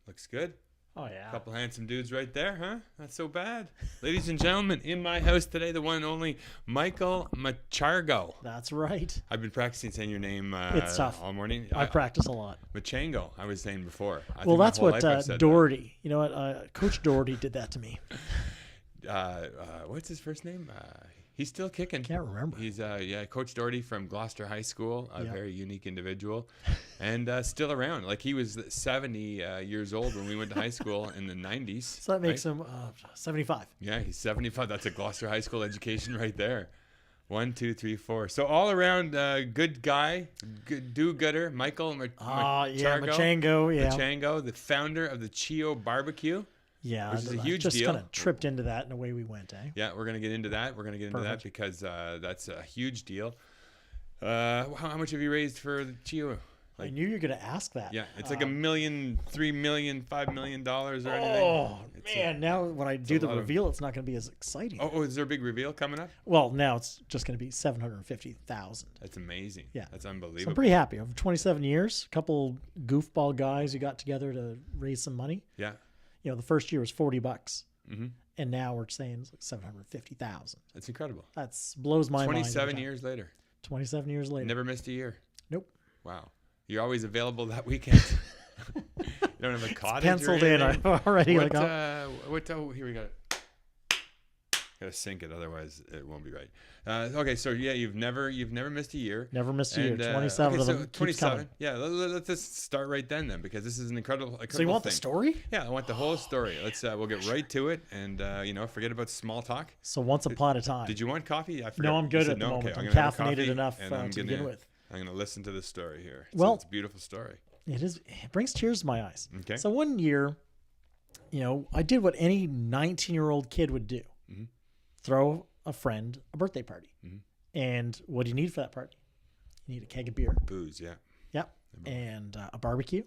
Looks good. Oh, yeah. A couple handsome dudes right there, huh? Not so bad. Ladies and gentlemen, in my house today, the one and only Michael Machargo. That's right. I've been practicing saying your name It's tough. all morning. I practice a lot. Machango, I was saying before. Well, that's what Doherty, you know what? Coach Doherty did that to me. What's his first name? He's still kicking. Can't remember. He's Coach Doherty from Gloucester High School, a Yep. very unique individual, and still around. Like he was 70 years old when we went to high school in the 90s. So that makes him 75. Yeah, he's 75. That's a Gloucester High School education right there. 1, 2, 3, 4. So all around, good guy, good do-gooder, Michael Machargo. Machango, yeah. Machango, the founder of the CHEO BBQ. Yeah, which is a huge just deal. kind of tripped into that and away we went, eh? Yeah, we're gonna get into that. We're gonna get into that because that's a huge deal. How much have you raised for the CHEO? I knew you were gonna ask that. Yeah, it's like $1 million, $3 million, $5 million or anything. Oh man! Now when I do the reveal, it's not gonna be as exciting. Oh, is there a big reveal coming up? Well, now it's just gonna be $750,000. That's amazing. Yeah, that's unbelievable. So I'm pretty happy. Over 27 years, a couple goofball guys who got together to raise some money. Yeah. You know, the first year was $40, mm-hmm. and now we're saying it's like 750,000. That's incredible. That's blows my mind. 27 years later. 27 years later. Never missed a year. Nope. Wow. You're always available that weekend. You don't have a cottage. It's penciled in already. What? Oh, here we go. Gotta sync it, otherwise it won't be right. Okay, so yeah, you've never missed a year. Never missed a year. 27 of them. 27. Yeah, let's just start right then, because this is an incredible. So you want thing. The story? Yeah, I want the whole story. Let's we'll get right to it, and forget about small talk. So once upon a time. Did you want coffee? I forgot. No, I'm good at the moment. I'm caffeinated enough to begin with. I'm gonna listen to this story here. Well, it's a beautiful story. It is. It brings tears to my eyes. Okay. So one year, I did what any 19-year-old kid would do. Mm-hmm. Throw a friend a birthday party. Mm-hmm. And what do you need for that party? You need a keg of beer. Booze, yeah. Yep. And a barbecue.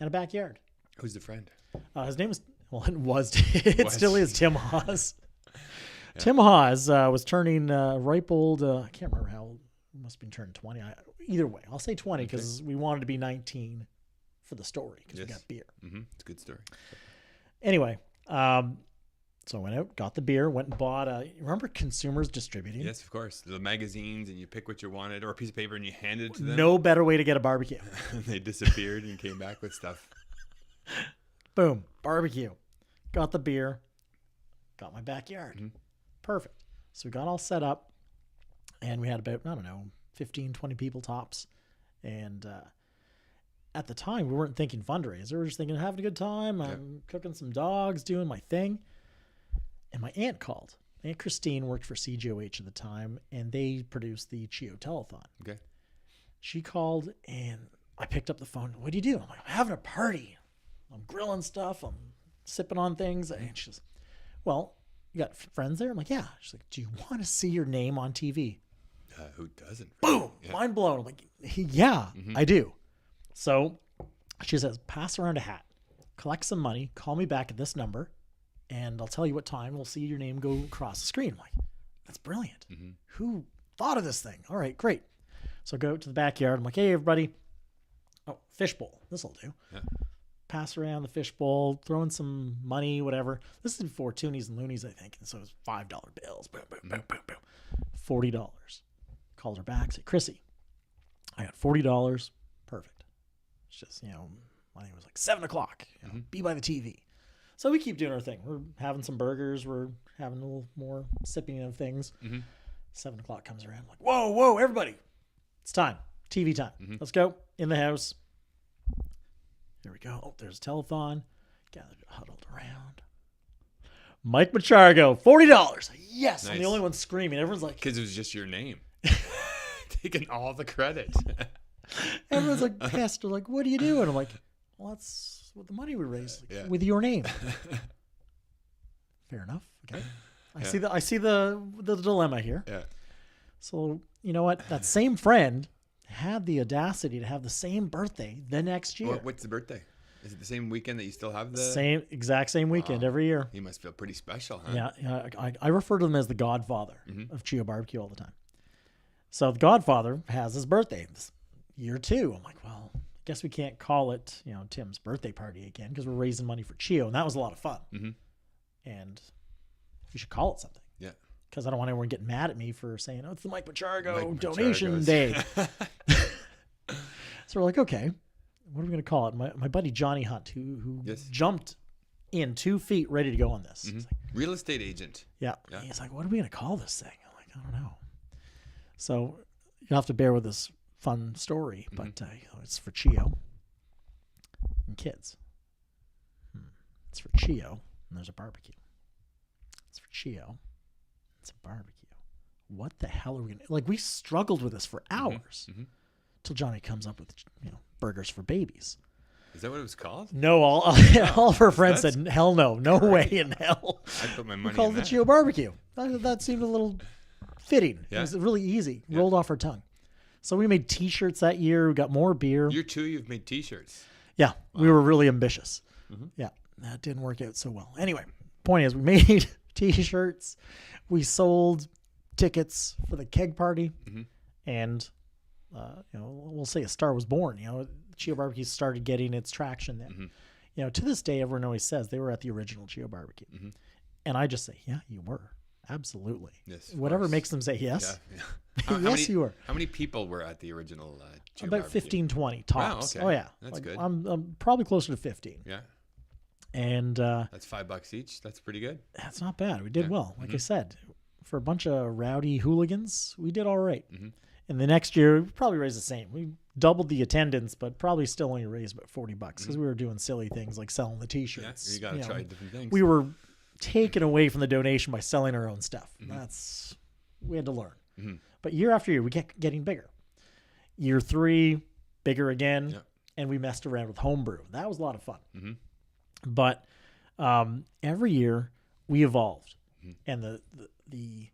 And a backyard. Who's the friend? His name it still is Tim Hawes. Yeah. Tim Hawes was turning ripe old, I can't remember how old. Must have been turning 20. Either way, I'll say 20 because we wanted to be 19 for the story because we got beer. Mm-hmm. It's a good story. Anyway, so I went out, got the beer, went and bought remember Consumers Distributing? Yes, of course. The magazines, and you pick what you wanted, or a piece of paper, and you handed it to them. No better way to get a barbecue. They disappeared and came back with stuff. Boom, barbecue. Got the beer, got my backyard. Mm-hmm. Perfect. So we got all set up, and we had about, 15, 20 people tops. And at the time, we weren't thinking fundraiser. We were just thinking having a good time. I'm cooking some dogs, doing my thing. And my aunt called. Aunt Christine worked for CGOH at the time, and they produced the CHEO Telethon. Okay. She called, and I picked up the phone. What do you do? I'm like, I'm having a party. I'm grilling stuff. I'm sipping on things. And she goes, well, you got friends there? I'm like, yeah. She's like, do you want to see your name on TV? Who doesn't? Boom! Yeah. Mind blown. I'm like, yeah, I do. So she says, pass around a hat, collect some money, call me back at this number, and I'll tell you what time we'll see your name go across the screen. I'm like, that's brilliant. Mm-hmm. Who thought of this thing? All right, great. So I go to the backyard. I'm like, hey, everybody. Oh, fishbowl. This will do. Yeah. Pass around the fishbowl, throw in some money, whatever. This is before Toonies and Loonies, I think. And so it was $5 bills. Boom, boom, boom, boom, boom. $40. Called her back. Said, Chrissy, I got $40. Perfect. It's just, I think it was like 7 o'clock. Be by the TV. So we keep doing our thing. We're having some burgers. We're having a little more sipping of things. 7 o'clock comes around. I'm like, whoa, everybody. It's time. TV time. Let's go. In the house. Here we go. Oh, there's a telethon. Gathered, huddled around. Mike Machargo, $40. Yes. Nice. I'm the only one screaming. Everyone's like... Because it was just your name. Taking all the credit. Everyone's like pissed. They're like, what are you doing? I'm like, well, that's what the money we raised with your name. Fair enough. Okay. I see the dilemma here. Yeah. So you know what? That same friend had the audacity to have the same birthday the next year. What's the birthday? Is it the same weekend that you still have the exact same weekend every year? He must feel pretty special, huh? Yeah. I refer to him as the Godfather of CHEO BBQ all the time. So the Godfather has his birthday this year too. I'm like, well, guess we can't call it, Tim's birthday party again because we're raising money for CHEO, and that was a lot of fun. Mm-hmm. And we should call it something. Yeah. Because I don't want everyone getting mad at me for saying, it's the Mike Machargo donation day. So we're like, okay, what are we going to call it? My buddy Johnny Hunt, who jumped in 2 feet ready to go on this. Mm-hmm. He's like, real estate agent. Yeah. He's like, what are we going to call this thing? I'm like, I don't know. So you'll have to bear with this fun story, but it's for CHEO and kids. It's for CHEO, and there's a barbecue. It's for CHEO. It's a barbecue. What the hell are we going to... Like, we struggled with this for hours till Johnny comes up with, burgers for babies. Is that what it was called? No, all of our friends said, hell no. No way in hell. I put my money we called in it the CHEO barbecue. That seemed a little fitting. Yeah. It was really easy. Rolled off our tongue. So we made T-shirts that year. We got more beer. Year 2, you've made T-shirts. Yeah, we were really ambitious. Yeah, that didn't work out so well. Anyway, point is, we made T-shirts. We sold tickets for the keg party, and we'll say a star was born. CHEO Barbecue started getting its traction then. To this day, everyone always says they were at the original CHEO Barbecue, and I just say, yeah, you were. Absolutely. Yes. Whatever makes them say yes. Yeah. Yes, you were. How many people were at the original CHEO About barbecue? 15, 20 tops. Wow, okay. Oh yeah, That's good. I'm probably closer to 15. Yeah. And that's $5 each. That's pretty good. That's not bad. We did well. Like I said, for a bunch of rowdy hooligans, we did all right. And the next year, we probably raised the same. We doubled the attendance, but probably still only raised about $40 because we were doing silly things like selling the T-shirts. Yeah, you got to try different things. We were taken away from the donation by selling our own stuff. We had to learn. But year after year, we kept getting bigger. Year 3, bigger again, and we messed around with homebrew. That was a lot of fun. But every year we evolved, and the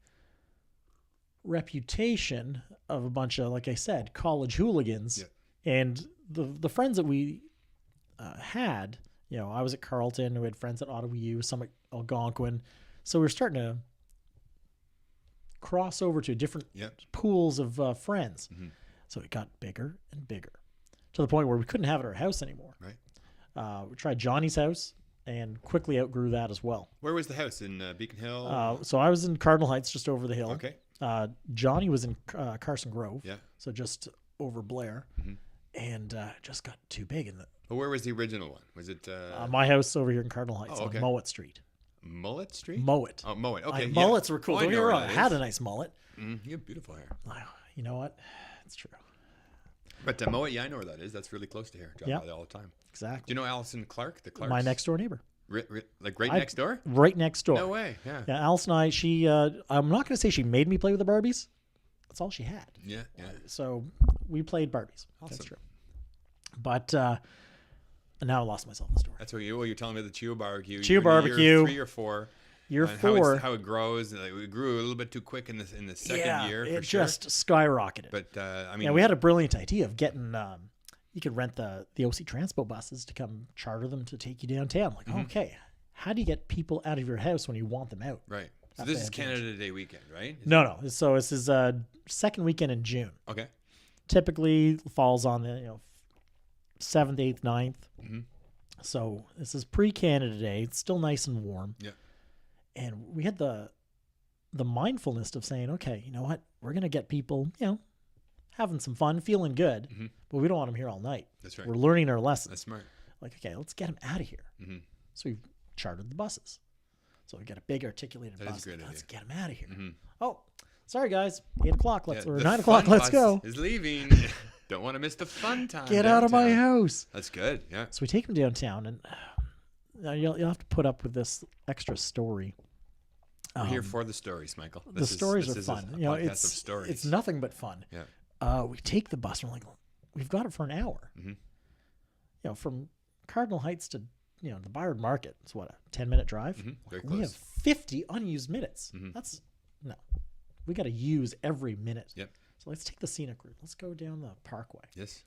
reputation of a bunch of, like I said, college hooligans and the friends that we had. I was at Carleton. We had friends at Ottawa U, some at Algonquin. So we were starting to cross over to different pools of friends. So it got bigger and bigger to the point where we couldn't have it at our house anymore. Right. We tried Johnny's house and quickly outgrew that as well. Where was the house? In Beacon Hill? So I was in Cardinal Heights, just over the hill. Okay. Johnny was in Carson Grove. Yeah. So just over Blair. And just got too big. Well, where was the original one? Was it my house over here in Cardinal Heights on Mowat Street? Mullet Street? Mowat. Oh, Mowat. Okay. Mullets were cool. Oh, Don't get me wrong. I had a nice mullet. You have beautiful hair. You know what? It's true. But Mowat, I know where that is. That's really close to here. Drive by there all the time. Exactly. Do you know Allison Clark? The Clarks? My next door neighbor. Next door? Right next door. No way. Yeah. Yeah. Allison and I, I'm not going to say she made me play with the Barbies. That's all she had. Yeah. So we played Barbies. Awesome. That's true. But now I lost myself in the story. That's what you're telling me the CHEO barbecue. CHEO barbecue. Year 3 or 4. Year 4. How it grows. It grew a little bit too quick in the second year. It just skyrocketed. But we had a brilliant idea of getting. You could rent the OC Transpo buses to come charter them to take you downtown. Like, okay, how do you get people out of your house when you want them out? Right. So this is Canada Day weekend, right? No. So this is second weekend in June. Okay. Typically falls on the 7th, 8th, 9th. So this is pre-Canada Day. It's still nice and warm. Yeah. And we had the mindfulness of saying, okay, you know what? We're going to get people, having some fun, feeling good, but we don't want them here all night. That's right. We're learning our lessons. That's smart. Like, okay, let's get them out of here. So we've chartered the buses. So we got a big articulated bus. Let's get them out of here. Oh, sorry guys, 8 o'clock. Or 9 o'clock. Let's go. Is leaving. Don't want to miss the fun time. Get out of my house. That's good. Yeah. So we take them downtown, and you'll have to put up with this extra story. We're here for the stories, Michael. The stories are fun. It's nothing but fun. Yeah. We take the bus, and we're like, we've got it for an hour. From Cardinal Heights to the Byard Market. It's what, a 10-minute drive? Very close. We have 50 unused minutes. No. We got to use every minute. Yep. So let's take the scenic route. Let's go down the parkway. Yes.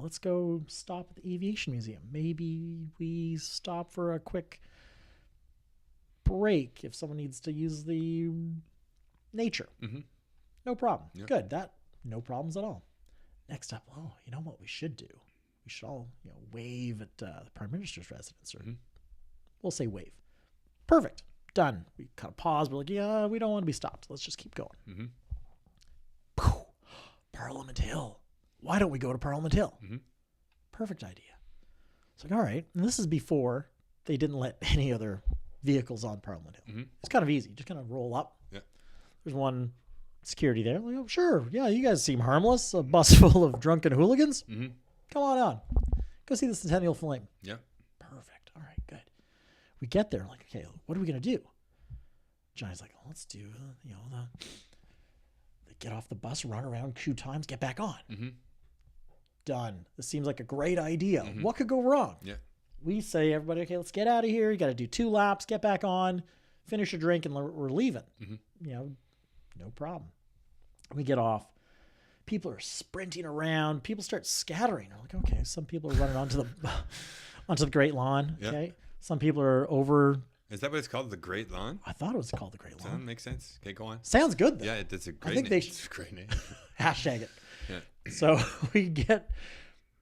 Let's go stop at the Aviation Museum. Maybe we stop for a quick break if someone needs to use the nature. No problem. Yep. Good. No problems at all. Next up, you know what we should do? we should all wave at the Prime Minister's residence, or we'll say wave. Perfect. Done. We kind of pause. We're like, yeah, we don't want to be stopped. Let's just keep going. Parliament Hill. Why don't we go to Parliament Hill? Perfect idea. It's like, all right. And this is before they didn't let any other vehicles on Parliament Hill. It's kind of easy. Just kind of roll up. Yeah. There's one security there. Like, oh, sure. Yeah, you guys seem harmless. A bus full of drunken hooligans. Come on. Go see the Centennial Flame. Yeah. Perfect. All right, good. We get there. Like, okay, what are we going to do? Johnny's like, let's do, they get off the bus, run around 2 times, get back on. Done. This seems like a great idea. What could go wrong? Yeah. We say, everybody, okay, let's get out of here. You got to do 2 laps, get back on, finish your drink, and we're leaving. No problem. We get off. People are sprinting around. People start scattering. I'm like, okay, some people are running onto the Great Lawn. Okay. Yeah. Some people are over. Is that what it's called? The Great Lawn? I thought it was called the Great Lawn. Does that make sense? Okay, go on. Sounds good, though. Yeah, it's a great I think name. they should. It's a great name. Hashtag it. Yeah. So we get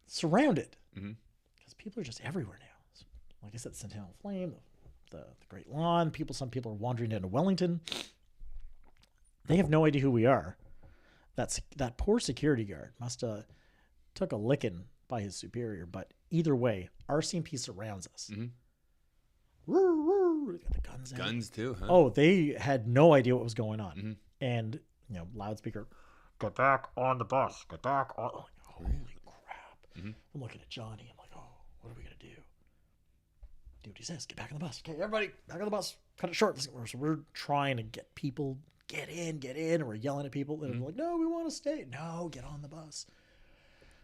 surrounded because people are just everywhere now. So, like I said, the Centennial Flame, the Great Lawn. Some people are wandering into Wellington. They have no idea who we are. That poor security guard must have took a licking by his superior. But either way, RCMP surrounds us. They got the guns out. Guns too, huh? Oh, they had no idea what was going on. And, loudspeaker, get back on the bus. Get back on. Like, holy crap. I'm looking at Johnny. I'm like, oh, what are we going to do? Do what he says. Get back on the bus. Okay, everybody, back on the bus. Cut it short. So we're trying to get people, get in. And we're yelling at people. And they're like, no, we want to stay. No, get on the bus.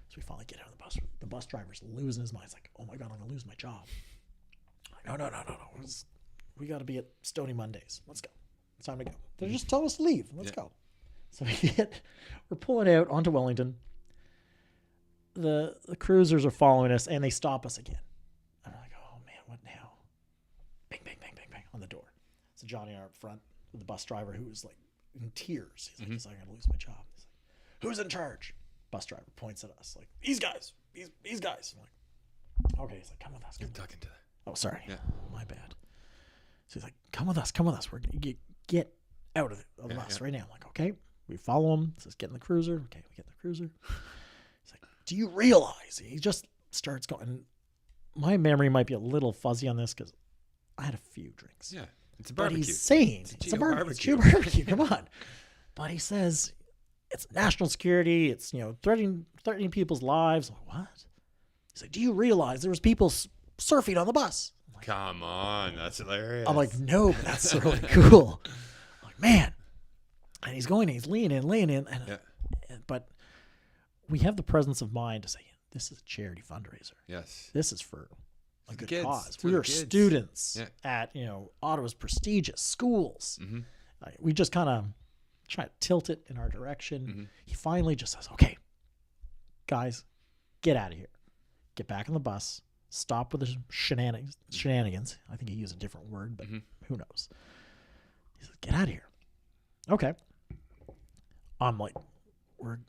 So we finally get on the bus. The bus driver's losing his mind. He's like, oh my God, I'm going to lose my job. No. We got to be at Stony Mondays. Let's go. It's time to go. They're just telling us to leave. Let's go. So we're pulling out onto Wellington. The cruisers are following us, and they stop us again. And I'm like, oh, man, what now? Bang, bang, bang, bang, bang on the door. So Johnny and I are up front with the bus driver, who was like in tears. He's like, I'm going to lose my job. He's like, who's in charge? Bus driver points at us like, these guys. These guys. I'm like, okay. He's like, come with us. You're talking to them. Oh, sorry. Yeah. My bad. So he's like, come with us. We're going to get out of the bus right now. I'm like, okay. We follow him. He says, get in the cruiser. Okay, we get in the cruiser. He's like, do you realize? He just starts going. My memory might be a little fuzzy on this because I had a few drinks. Yeah. It's a barbecue. But he's saying it's a barbecue. Barbecue. Come on. But he says it's national security. It's, threatening people's lives. I'm like, what? He's like, do you realize there was people surfing on the bus? I'm like, come on, that's hilarious. I'm like, no, but that's really cool. I'm like, man. And he's leaning in. But we have the presence of mind to say, this is a charity fundraiser. Yes. This is for a good kids. cause. For we the are kids. students at, Ottawa's prestigious schools. We just kind of try to tilt it in our direction. He finally just says, okay, guys, get out of here. Get back on the bus. Stop with the shenanigans. I think he used a different word, but who knows? He says, get out of here. Okay. I'm like,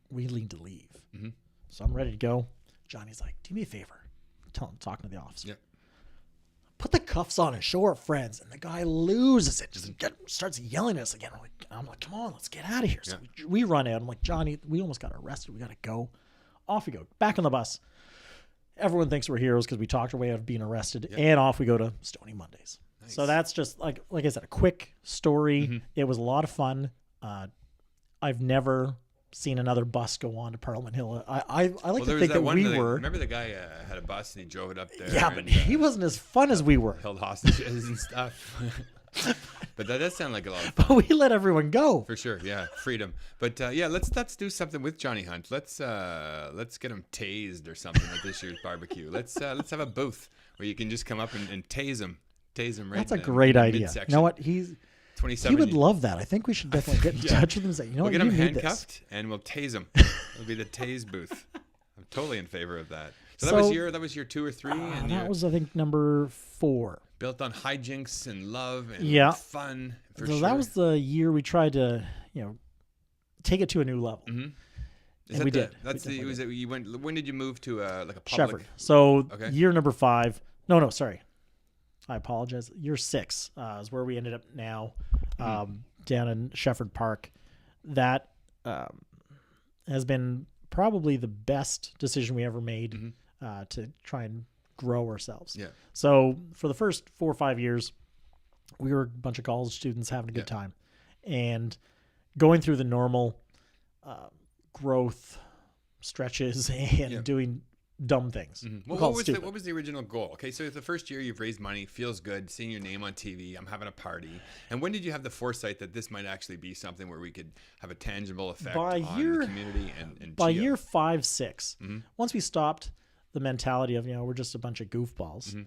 we need to leave. So I'm ready to go. Johnny's like, do me a favor. Tell him, talking to the officer. Yep. Put the cuffs on and show our friends. And the guy loses it. Just starts yelling at us again. I'm like, come on, let's get out of here. So we run out. I'm like, Johnny, we almost got arrested. We got to go. Off we go. Back on the bus. Everyone thinks we're heroes because we talked our way out of being arrested. And off we go to Stony Mondays. Nice. So that's just, like I said, a quick story. It was a lot of fun. I've never seen another bus go on to Parliament Hill. I like to think that we were. Remember the guy had a bus and he drove it up there. Yeah, but he wasn't as fun as we were. Held hostages and stuff. But that does sound like a lot of fun. But we let everyone go. For sure, yeah, freedom. But let's do something with Johnny Hunt. Let's get him tased or something at this year's barbecue. Let's have a booth where you can just come up and tase him right. That's a great idea. Midsection. You know what? 27. He would love that. I think we should definitely get in touch with him and say, we'll get him handcuffed and we'll tase him. It'll be the tase booth. I'm totally in favor of that. So that was your 2 or 3, and that was, I think, number 4. Built on hijinks and love and fun. So that was the year we tried to, take it to a new level. And we did. That's the. Was it? You went. When did you move to like a public? Shefford. So Okay. year number 5. No, sorry. I apologize. Year 6 is where we ended up now, down in Shefford Park. That has been probably the best decision we ever made to try and grow ourselves. Yeah. So for the first 4 or 5 years, we were a bunch of college students having a good time, and going through the normal growth stretches and doing dumb things. Well, what was the original goal? Okay, so the first year you've raised money, feels good, seeing your name on TV, I'm having a party. And when did you have the foresight that this might actually be something where we could have a tangible effect on the community and by CHEO? year 5, 6, once we stopped the mentality of, we're just a bunch of goofballs.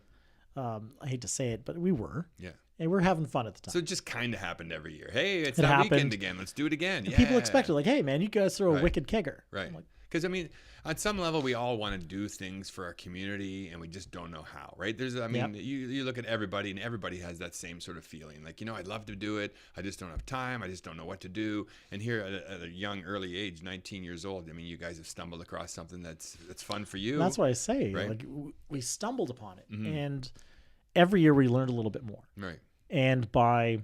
I hate to say it, but we were. Yeah. And we're having fun at the time. So it just kind of happened every year. Hey, it's that weekend again. Let's do it again. And people expected, like, hey, man, you guys throw a wicked kegger. Right. Because, I mean, on some level, we all want to do things for our community, and we just don't know how, right? You look at everybody, and everybody has that same sort of feeling. Like, I'd love to do it. I just don't have time. I just don't know what to do. And here at a young, early age, 19 years old, I mean, you guys have stumbled across something that's fun for you. That's what I say. Right? Like, we stumbled upon it. And every year we learned a little bit more. Right. And by,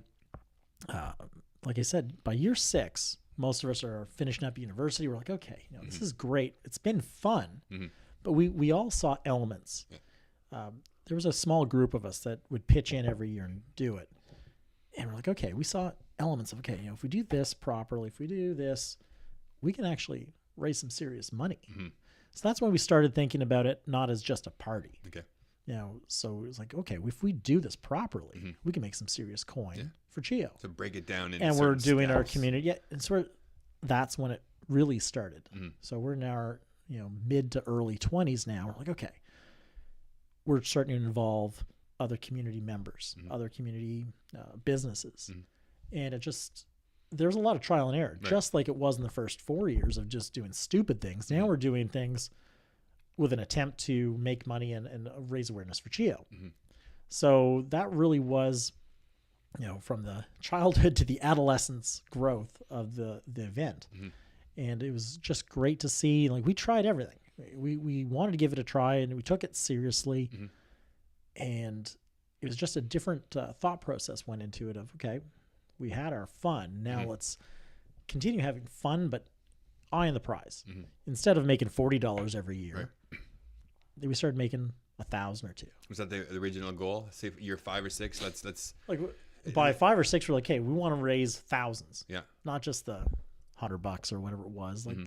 like I said, by year 6, most of us are finishing up university. We're like, okay, this is great. It's been fun. But we all saw elements. Yeah. There was a small group of us that would pitch in every year and do it. And we're like, okay, we saw elements of, okay, if we do this properly, if we do this, we can actually raise some serious money. So that's when we started thinking about it not as just a party. Okay. So it was like, okay, if we do this properly, we can make some serious coin for CHEO. So break it down into and we're doing steps. our community. Yeah, and so that's when it really started. So we're in our mid to early 20s now. We're like, okay, we're starting to involve other community members, other community businesses, and there's a lot of trial and error, just like it was in the first 4 years of just doing stupid things. Now we're doing things with an attempt to make money and raise awareness for CHEO. So that really was, from the childhood to the adolescence growth of the event. And it was just great to see. Like, we tried everything. We wanted to give it a try, and we took it seriously. And it was just a different thought process went into it of, okay, we had our fun. Now let's continue having fun, but eye on the prize. Instead of making $40 every year, we started making $1,000 or $2,000. Was that the original goal? Say year 5 or 6, let's like by 5 or 6, we're like, hey, we want to raise thousands. Yeah. Not just the $100 or whatever it was. Like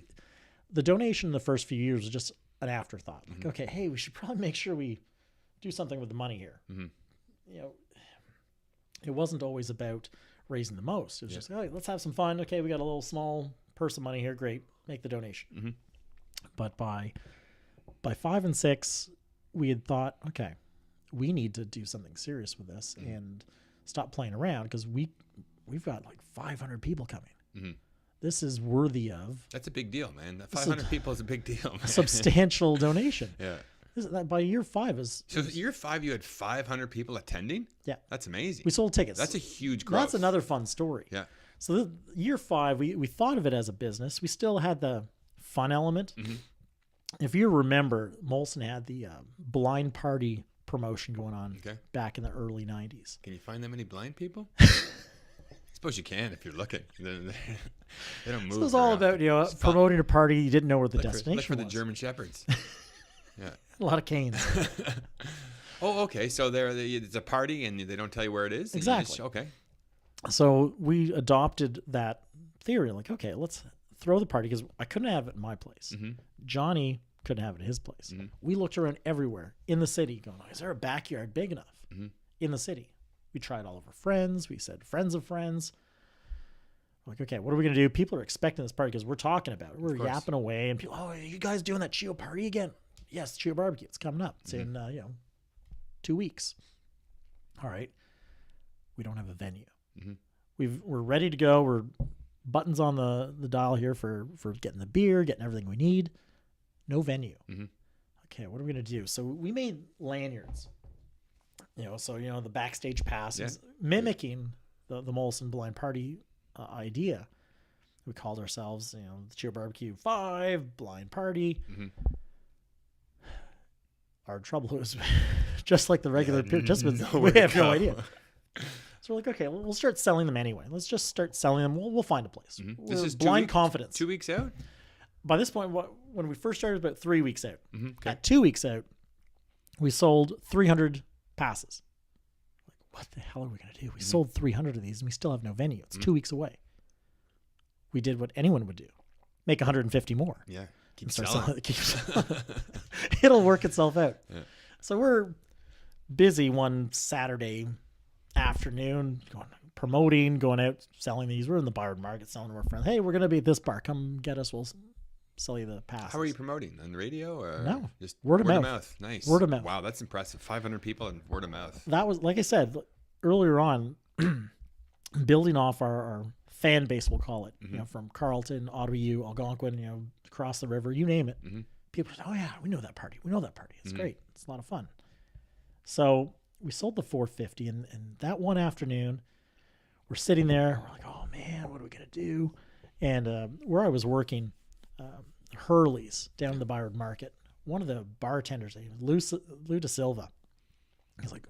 the donation in the first few years was just an afterthought. Like, okay, hey, we should probably make sure we do something with the money here. It wasn't always about raising the most. It was just, hey, let's have some fun. Okay, we got a little small purse of money here. Great. Make the donation. But by 5 and 6, we had thought, okay, we need to do something serious with this and stop playing around, because we've got like 500 people coming. This is worthy of. That's a big deal, man. 500 people is a big deal, man. Substantial donation. Yeah. By year 5 is. So year 5, you had 500 people attending? Yeah. That's amazing. We sold tickets. That's a huge growth. That's another fun story. Yeah. So year 5, we thought of it as a business. We still had the fun element. If you remember, Molson had the blind party promotion going on back in the early 90s. Can you find that many blind people? Suppose you can if you're looking. They don't move. So it was all about promoting a party. You didn't know where the destination was. Look for the German Shepherds. Yeah. A lot of canes. Oh, okay. So it's a party, and they don't tell you where it is? Exactly. Okay. So we adopted that theory. Like, okay, let's throw the party, because I couldn't have it in my place. Johnny couldn't have it at his place. We looked around everywhere in the city going, is there a backyard big enough in the city? We tried all of our friends. We said friends of friends. We're like, okay, what are we going to do? People are expecting this party because we're talking about it. We're yapping away, and people, are you guys doing that CHEO party again? Yes, CHEO BBQ. It's coming up. It's in 2 weeks. All right. We don't have a venue. We're ready to go. We're buttons on the dial here for getting the beer, getting everything we need. No venue. Okay, what are we going to do? So we made lanyards. The backstage passes, mimicking the Molson blind party idea. We called ourselves, the CHEO BBQ 5 blind party. Mm-hmm. Our trouble was just like the regular participants. We nowhere to have no go. idea. So we're like, okay, we'll start selling them anyway. Let's just start selling them. We'll find a place. Mm-hmm. We're This is blind confidence. 2 weeks out? By this point, when we first started, about 3 weeks out. Mm-hmm. Okay. At 2 weeks out, we sold 300 passes. Like, what the hell are we going to do? We sold 300 of these and we still have no venue. It's 2 weeks away. We did what anyone would do. Make 150 more. Yeah. Keep Start selling. selling. It'll work itself out. Yeah. So we're busy one Saturday afternoon, promoting, going out, selling these. We're in the Byron Market selling to our friends. Hey, we're going to be at this bar. Come get us. We'll sell you the passes. How are you promoting? On the radio or No. just Word of mouth. Nice. Word of mouth. Wow, that's impressive. 500 people and word of mouth. That was, like I said earlier on, building off our fan base, we'll call it, from Carleton, Ottawa, Algonquin, across the river, you name it. Mm-hmm. People say, oh yeah, we know that party. It's great. It's a lot of fun. So we sold the 450 and that one afternoon we're sitting there. We're like, oh man, what are we going to do? And where I was working, Hurley's down in the Byron Market, one of the bartenders, Lou Da Silva, he's like,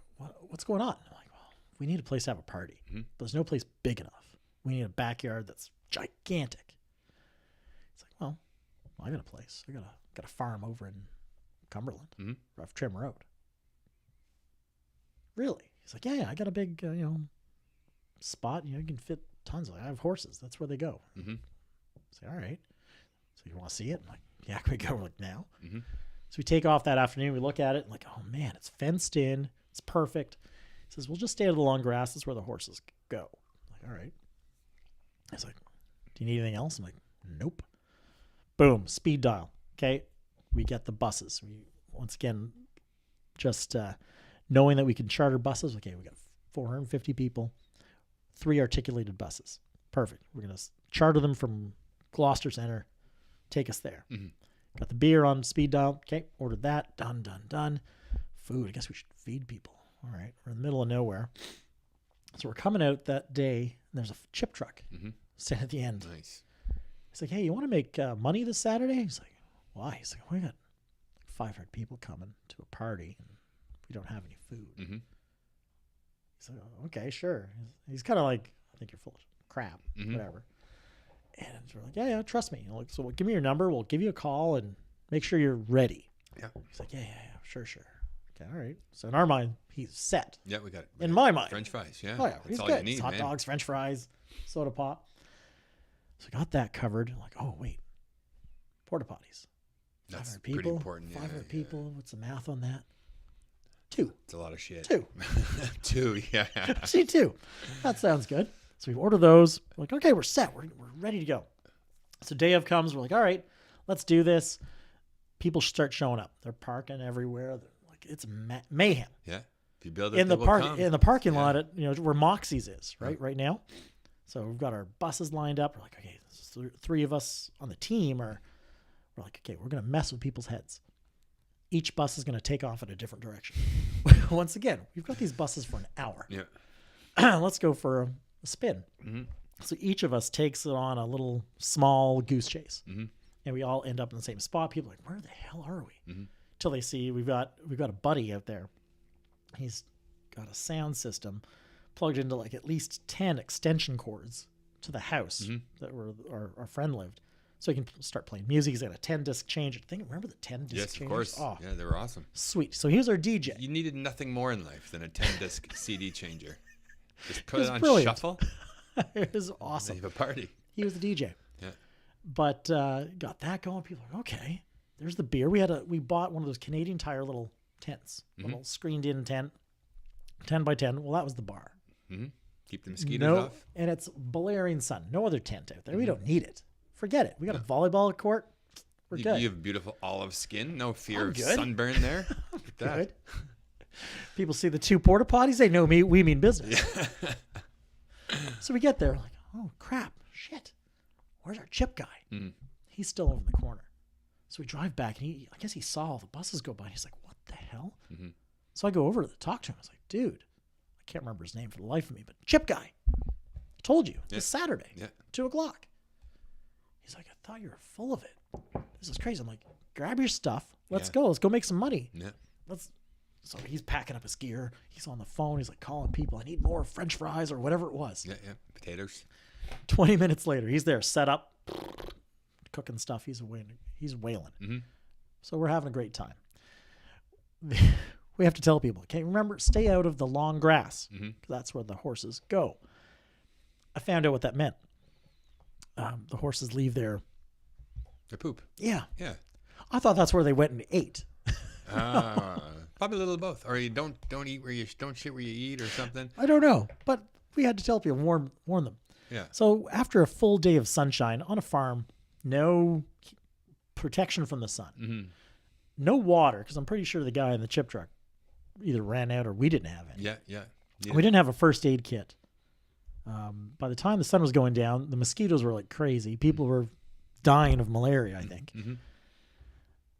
what's going on? I'm like, well, we need a place to have a party. Mm-hmm. But there's no place big enough. We need a backyard that's gigantic. It's like, well, I got a place. I got a farm over in Cumberland, Rough Trim Road. Really? He's like, yeah, I got a big, spot. You can fit tons of. I have horses. That's where they go. Mm-hmm. I say, all right. So you want to see it? I'm like, yeah, can we go? We're like, now. Mm-hmm. So we take off that afternoon. We look at it. And like, oh man, it's fenced in. It's perfect. He says, we'll just stay out of the long grass. That's where the horses go. I'm like, all right. He's like, do you need anything else? I'm like, nope. Boom, speed dial. Okay, we get the buses. We once again just knowing that we can charter buses. Okay, we got 450 people, 3 articulated buses. Perfect. We're gonna charter them from Gloucester Center, take us there. Mm-hmm. Got the beer on speed dial. Okay, ordered that. Done. Food. I guess we should feed people. All right, we're in the middle of nowhere. So we're coming out that day, and there's a chip truck standing at the end. Nice. He's like, hey, you want to make money this Saturday? He's like, why? He's like, we got 500 people coming to a party, and we don't have any food. Mm-hmm. He's like, oh, okay, sure. He's kind of like, I think you're full of crap, whatever. And we're like, yeah, trust me. Like, so give me your number. We'll give you a call and make sure you're ready. Yeah. He's like, yeah, sure. Okay, all right. So in our mind, he's set. Yeah, we got it. In my mind. French fries, yeah. Oh, yeah. That's He's all good. you need, It's hot man. dogs, French fries, soda pop. So I got that covered. I'm like, oh, wait. Porta potties. That's 500 people. pretty important. 500 people. What's the math on that? 2. It's a lot of shit. 2. 2, yeah. See, 2. That sounds good. So we order those. We're like, okay, we're set. We're ready to go. So day of comes. We're like, all right, let's do this. People start showing up. They're parking everywhere. They're like, it's mayhem. Yeah. If you build it, in the parking lot at where Moxie's is right now. So we've got our buses lined up. We're like, okay, this is 3 of us on the team we're like, okay, we're gonna mess with people's heads. Each bus is gonna take off in a different direction. Once again, we've got these buses for an hour. Yeah. Let's go for a spin. Mm-hmm. So each of us takes it on a little small goose chase, Mm-hmm. and we all end up in the same spot. People are like, where the hell are we? Mm-hmm. Till they see we've got a buddy out there. He's got a sound system plugged into like at least 10 extension cords to the house that our friend lived. So he can start playing music. He's got a 10-disc changer. Remember the 10-disc changers? Yes, of course. Oh, yeah, they were awesome. sweet. So here's our DJ. You needed nothing more in life than a 10-disc CD changer. Just put was it on brilliant. shuffle. It was And awesome. you have a party. He was the DJ. Yeah. But got that going. People are like, okay, there's the beer. We bought one of those Canadian Tire little tents, little screened in tent, 10 by 10. Well, that was the bar. Mm-hmm. Keep the mosquitoes off. And it's blaring sun. No other tent out there. We don't need it. Forget it. We got a volleyball court. We're good. You have beautiful olive skin. No fear I'm of good. sunburn there. Look at that. Good. People see the 2 porta potties. They know we mean business. Yeah. So we get there. Like, oh, crap. Shit. Where's our chip guy? Mm-hmm. He's still over in the corner. So we drive back, and I guess he saw all the buses go by. And he's like, what the hell? Mm-hmm. So I go over to talk to him. I was like, dude, I can't remember his name for the life of me, but chip guy. I told you. It's Saturday, 2 o'clock. He's like, I thought you were full of it. This is crazy. I'm like, grab your stuff. Let's Yeah. go. Let's go make some money. Yeah. So he's packing up his gear. He's on the phone. He's like calling people. I need more French fries or whatever it was. Yeah. Potatoes. 20 minutes later, he's there set up, cooking stuff. He's wailing. Mm-hmm. So we're having a great time. We have to tell people, okay, remember, stay out of the long grass. Mm-hmm. That's where the horses go. I found out what that meant. The horses leave their poop. Yeah. Yeah. I thought that's where they went and ate. Probably a little of both. Or you don't eat where you don't shit where you eat or something. I don't know, but we had to tell people, warn them. Yeah. So after a full day of sunshine on a farm, no protection from the sun, Mm-hmm. no water, because I'm pretty sure the guy in the chip truck either ran out or we didn't have any. Yeah. We didn't have a first aid kit. By the time the sun was going down, the mosquitoes were like crazy. People were dying of malaria, I think. Mm-hmm.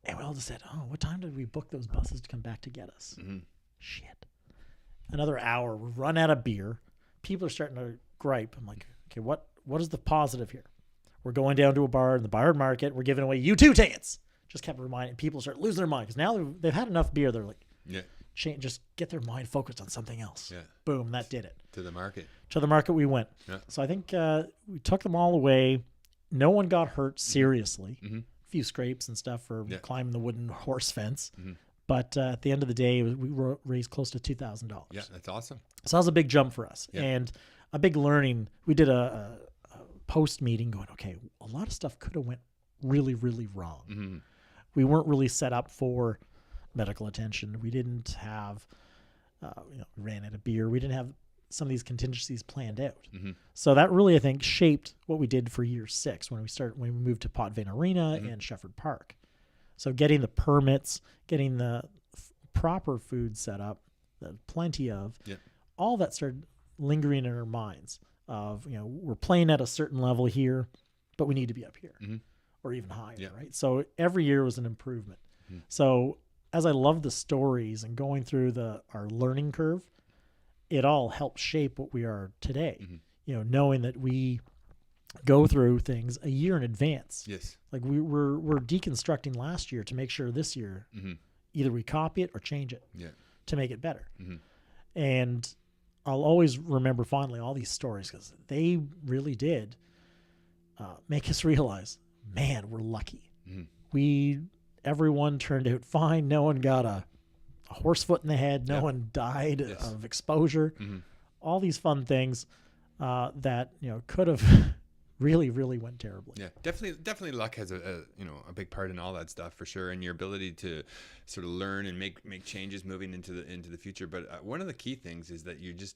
And we all just said, what time did we book those buses to come back to get us? Mm-hmm. Shit. Another hour. We've run out of beer. People are starting to gripe. I'm like, okay, what is the positive here? We're going down to a bar in the Byard Market. We're giving away U2 tickets. Just kept reminding people start losing their mind because now they've had enough beer. They're like, just get their mind focused on something else. Yeah. Boom, that did it. To the market. To the market we went. Yeah. So I think we took them all away. No one got hurt seriously. Mm-hmm. A few scrapes and stuff for climbing the wooden horse fence. Mm-hmm. But at the end of the day, we raised close to $2,000. Yeah, that's awesome. So that was a big jump for us. Yeah. And a big learning. We did a post meeting going, okay, a lot of stuff could have went really, really wrong. Mm-hmm. We weren't really set up for medical attention. We didn't have, we ran out of beer. We didn't have some of these contingencies planned out. Mm-hmm. So that really, I think, shaped what we did for year 6 when we moved to Potvin Arena and Shefford Park. So getting the permits, getting the proper food set up, plenty of, all that started lingering in our minds of, we're playing at a certain level here, but we need to be up here or even higher, right? So every year was an improvement. Mm-hmm. So as I love the stories and going through our learning curve, it all helped shape what we are today. Mm-hmm. Knowing that we go through things a year in advance. Yes. Like we're deconstructing last year to make sure this year either we copy it or change it to make it better. Mm-hmm. And I'll always remember fondly all these stories because they really did make us realize, man, we're lucky. Mm-hmm. Everyone turned out fine. No one got a horse foot in the head. No one died of exposure. Mm-hmm. All these fun things that could have really, really went terribly. Yeah, definitely luck has a big part in all that stuff for sure, and your ability to sort of learn and make changes moving into the future. But one of the key things is that you're just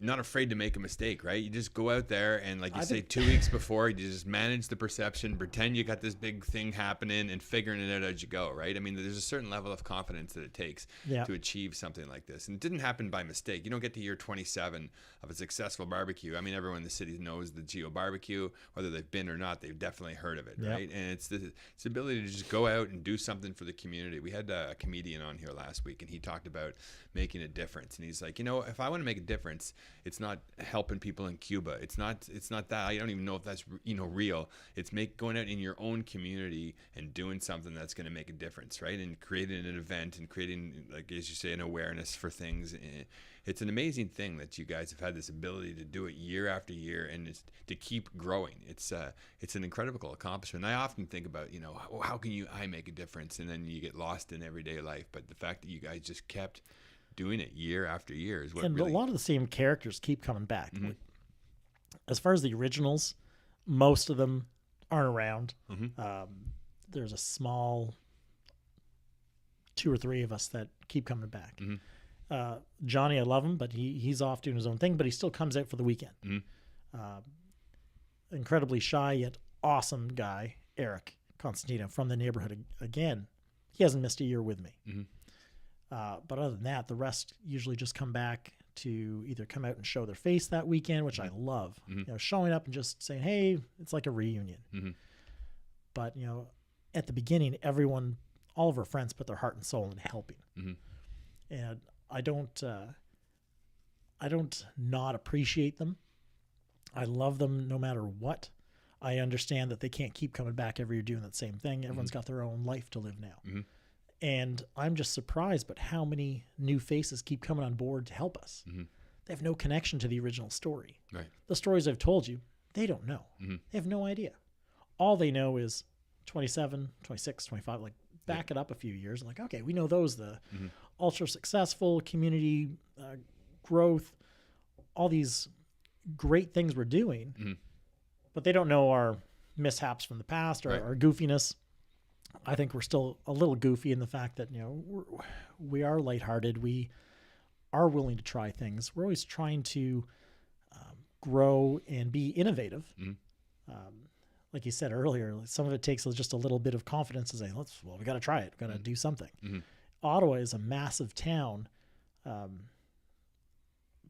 not afraid to make a mistake, right? You just go out there and, like you say, 2 weeks before, you just manage the perception, pretend you got this big thing happening and figuring it out as you go, right? I mean, there's a certain level of confidence that it takes to achieve something like this. And it didn't happen by mistake. You don't get to year 27 of a successful barbecue. I mean, everyone in the city knows the CHEO BBQ, whether they've been or not, they've definitely heard of it, right? And it's the ability to just go out and do something for the community. We had a comedian on here last week, and he talked about making a difference. And he's like, if I want to make a difference, it's not helping people in Cuba. It's not that. I don't even know if that's real. It's going out in your own community and doing something that's going to make a difference, right? And creating an event and creating, like as you say, an awareness for things. It's an amazing thing that you guys have had this ability to do it year after year and to keep growing. It's an incredible accomplishment. I often think about, how can I make a difference? And then you get lost in everyday life. But the fact that you guys just kept doing it year after year is what. And really, a lot of the same characters keep coming back. Mm-hmm. As far as the originals, most of them aren't around. Mm-hmm. There's a small 2 or 3 of us that keep coming back. Mm-hmm. Johnny, I love him, but he's off doing his own thing, but he still comes out for the weekend. Mm-hmm. Incredibly shy yet awesome guy, Eric Constantino from the neighborhood. Again, he hasn't missed a year with me. Mm-hmm. But other than that, the rest usually just come back to either come out and show their face that weekend, which I love. Mm-hmm. Showing up and just saying, hey, it's like a reunion. Mm-hmm. But, at the beginning, all of our friends put their heart and soul in helping. Mm-hmm. And I don't not appreciate them. I love them no matter what. I understand that they can't keep coming back every year doing that same thing. Everyone's got their own life to live now. And I'm just surprised but how many new faces keep coming on board to help us. They have no connection to the original story. Right. The stories I've told you, they don't know. They have no idea. All they know is 27, 26, 25, like back it up a few years. Like, okay, we know those, the ultra successful community growth, all these great things we're doing, but they don't know our mishaps from the past or our goofiness. I think we're still a little goofy in the fact that, we are lighthearted. We are willing to try things. We're always trying to grow and be innovative. Like you said earlier, some of it takes just a little bit of confidence to say, we got to try it. We got to do something. Ottawa is a massive town,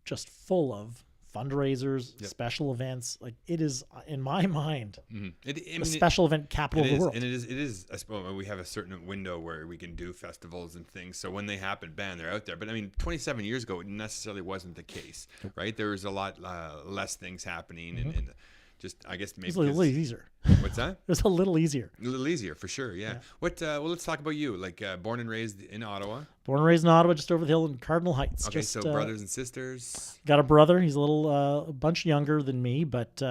just full of fundraisers, special events. Like it is, in my mind, the special event capital of the world. And it is. I suppose we have a certain window where we can do festivals and things. So when they happen, bam, they're out there. But I mean, 27 years ago, it necessarily wasn't the case, right? There was a lot less things happening, and just I guess maybe it's a little easier. What's that? It was a little easier. A little easier for sure. Yeah. What? Well, let's talk about you. Like born and raised in Ottawa. Born and raised in Ottawa, just over the hill in Cardinal Heights. Okay, so brothers and sisters. Got a brother. He's a bunch younger than me, but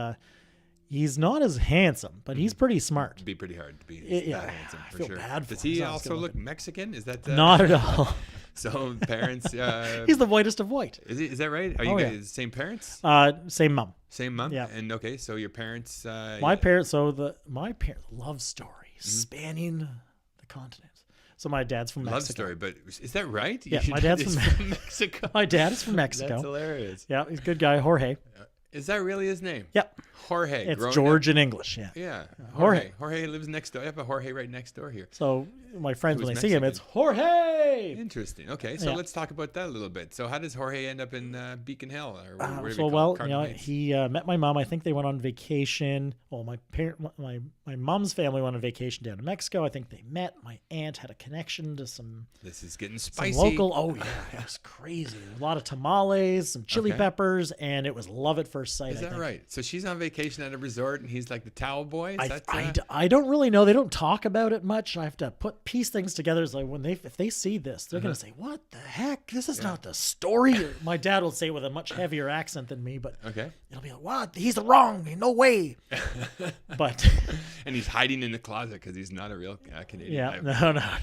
he's not as handsome. But he's pretty smart. It'd be pretty hard to be that handsome for I feel sure. bad for Does him. he also look Mexican? Is that not at all? So parents. He's the whitest of white. Is that right? Are you guys the same parents? Same mom. Same mom. Yeah. And okay, so your parents. My parents. So my parents love story spanning the continent. So my dad's from Mexico. Love story, but is that right? Yeah, my dad's from Mexico. My dad is from Mexico. That's hilarious. Yeah, he's a good guy, Jorge. Is that really his name? Yep. Jorge. It's George in English. Yeah. Yeah. Jorge. Jorge lives next door. I have a Jorge right next door here. So my friends, when they see Mexican. him, it's Jorge. Interesting. Okay, so let's talk about that a little bit. So how does Jorge end up in Beacon Hill? Or where do we call it? He met my mom. I think they went on vacation. Well, my mom's family went on vacation down to Mexico. I think they met. My aunt had a connection to some. This is getting spicy. Some local. Oh yeah, it was crazy. A lot of tamales, some chili peppers, and it was love at first sight. Is that right? So she's on vacation at a resort, and he's like the towel boy. I don't really know. They don't talk about it much. I have to piece things together. It's like if they see this, they're gonna say, "What the heck? This is not the story." My dad will say it with a much heavier accent than me, but it'll be like, "What? He's the wrong. No way." But and he's hiding in the closet because he's not a real Canadian. Yeah, no.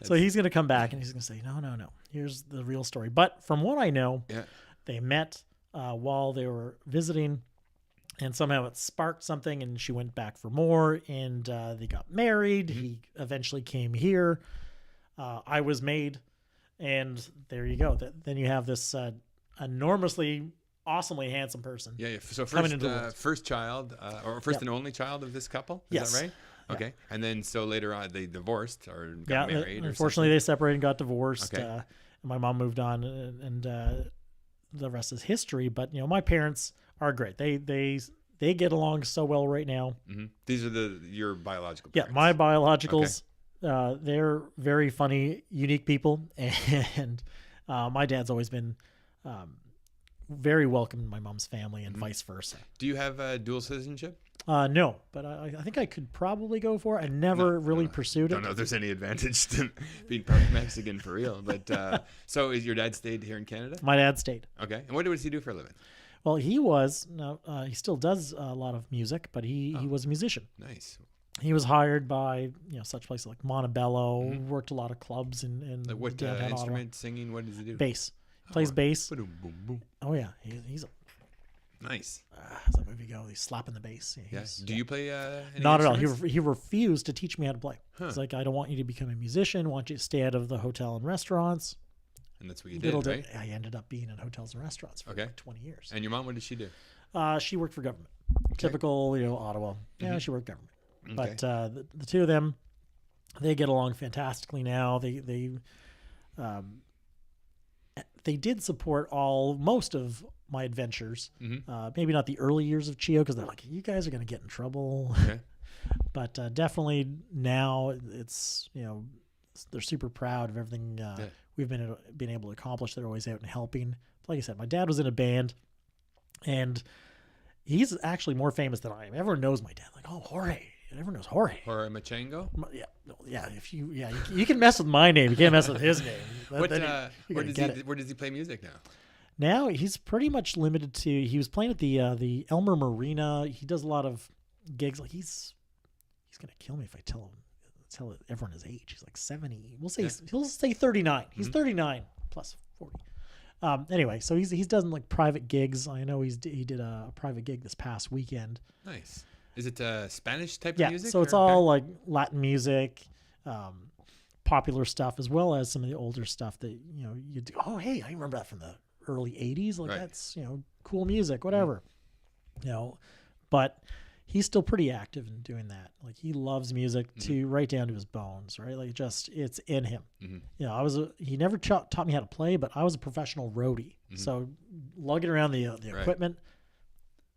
So he's gonna come back and he's gonna say, "No. Here's the real story." But from what I know, they met while they were visiting. And somehow it sparked something, and she went back for more, and they got married. He eventually came here. I was made, and there you go. Then you have this enormously, awesomely handsome person. Yeah. So first child, or first and only child of this couple. Is that right? Okay. Yeah. And then so later on they divorced or got married. Unfortunately, they separated and got divorced. Okay. My mom moved on, and the rest is history. But my parents are great. They get along so well right now. These are your biological parents. Yeah, my biologicals. Okay. They're very funny, unique people, and my dad's always been very welcome in my mom's family, and vice versa. Do you have dual citizenship? No, but I think I could probably go for it. I never really pursued it. I don't know if there's any advantage to being part Mexican for real. But so is your dad stayed here in Canada? My dad stayed. Okay. And what does he do for a living? Well, he still does a lot of music, but he was a musician. Nice. He was hired by such places like Montebello. Worked a lot of clubs in like what downtown instrument, Ottawa. Singing? What does he do? Bass. Plays bass. Boom, boom, boom. Oh yeah, he's a nice. How's that movie go? He's slapping the bass. Yeah. Do you play? Any Not at all. He refused to teach me how to play. Huh. He's like, I don't want you to become a musician. I want you to stay out of the hotel and restaurants. And that's what you did, right? I ended up being in hotels and restaurants for like 20 years. And your mom, what did she do? She worked for government. Okay. Typical, Ottawa. Yeah, she worked government. Okay. But the two of them, they get along fantastically now. They did support most of my adventures. Maybe not the early years of CHEO because they're like, you guys are going to get in trouble. Okay. But definitely now it's they're super proud of everything we've been able to accomplish. They're always out and helping. Like I said, my dad was in a band, and He's actually more famous than I am. Everyone knows my dad. Like, oh, Jorge. Everyone knows Jorge. Jorge Machargo? Yeah. You can mess with my name. You can't mess with his name. Where does he play music now? Now he's pretty much limited to. He was playing at the Elmer Marina. He does a lot of gigs. Like he's gonna kill me if I tell everyone his age. He's like 70. We'll say he'll say 39. He's 39 plus 40. Anyway, so he's done like private gigs. I know he did a private gig this past weekend. Nice. Is it Spanish type of music? Yeah, so it's all like Latin music, popular stuff, as well as some of the older stuff that, you do. Oh, hey, I remember that from the early 80s. Like that's, cool music, whatever. But he's still pretty active in doing that. Like he loves music to right down to his bones, right? Like it's in him. He never taught me how to play, but I was a professional roadie. So lugging around the equipment,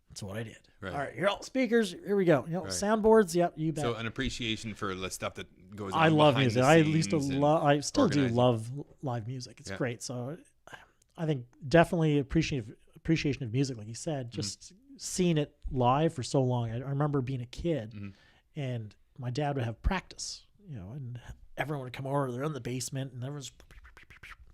that's what I did. Right. All right, here, speakers. Here we go. Soundboards. Yep, you bet. So an appreciation for the stuff that goes on. I love music. I still do love live music. It's great. So I think definitely appreciation of music, like you said. Just seeing it live for so long. I remember being a kid, and my dad would have practice. And everyone would come over. They're in the basement, and everyone's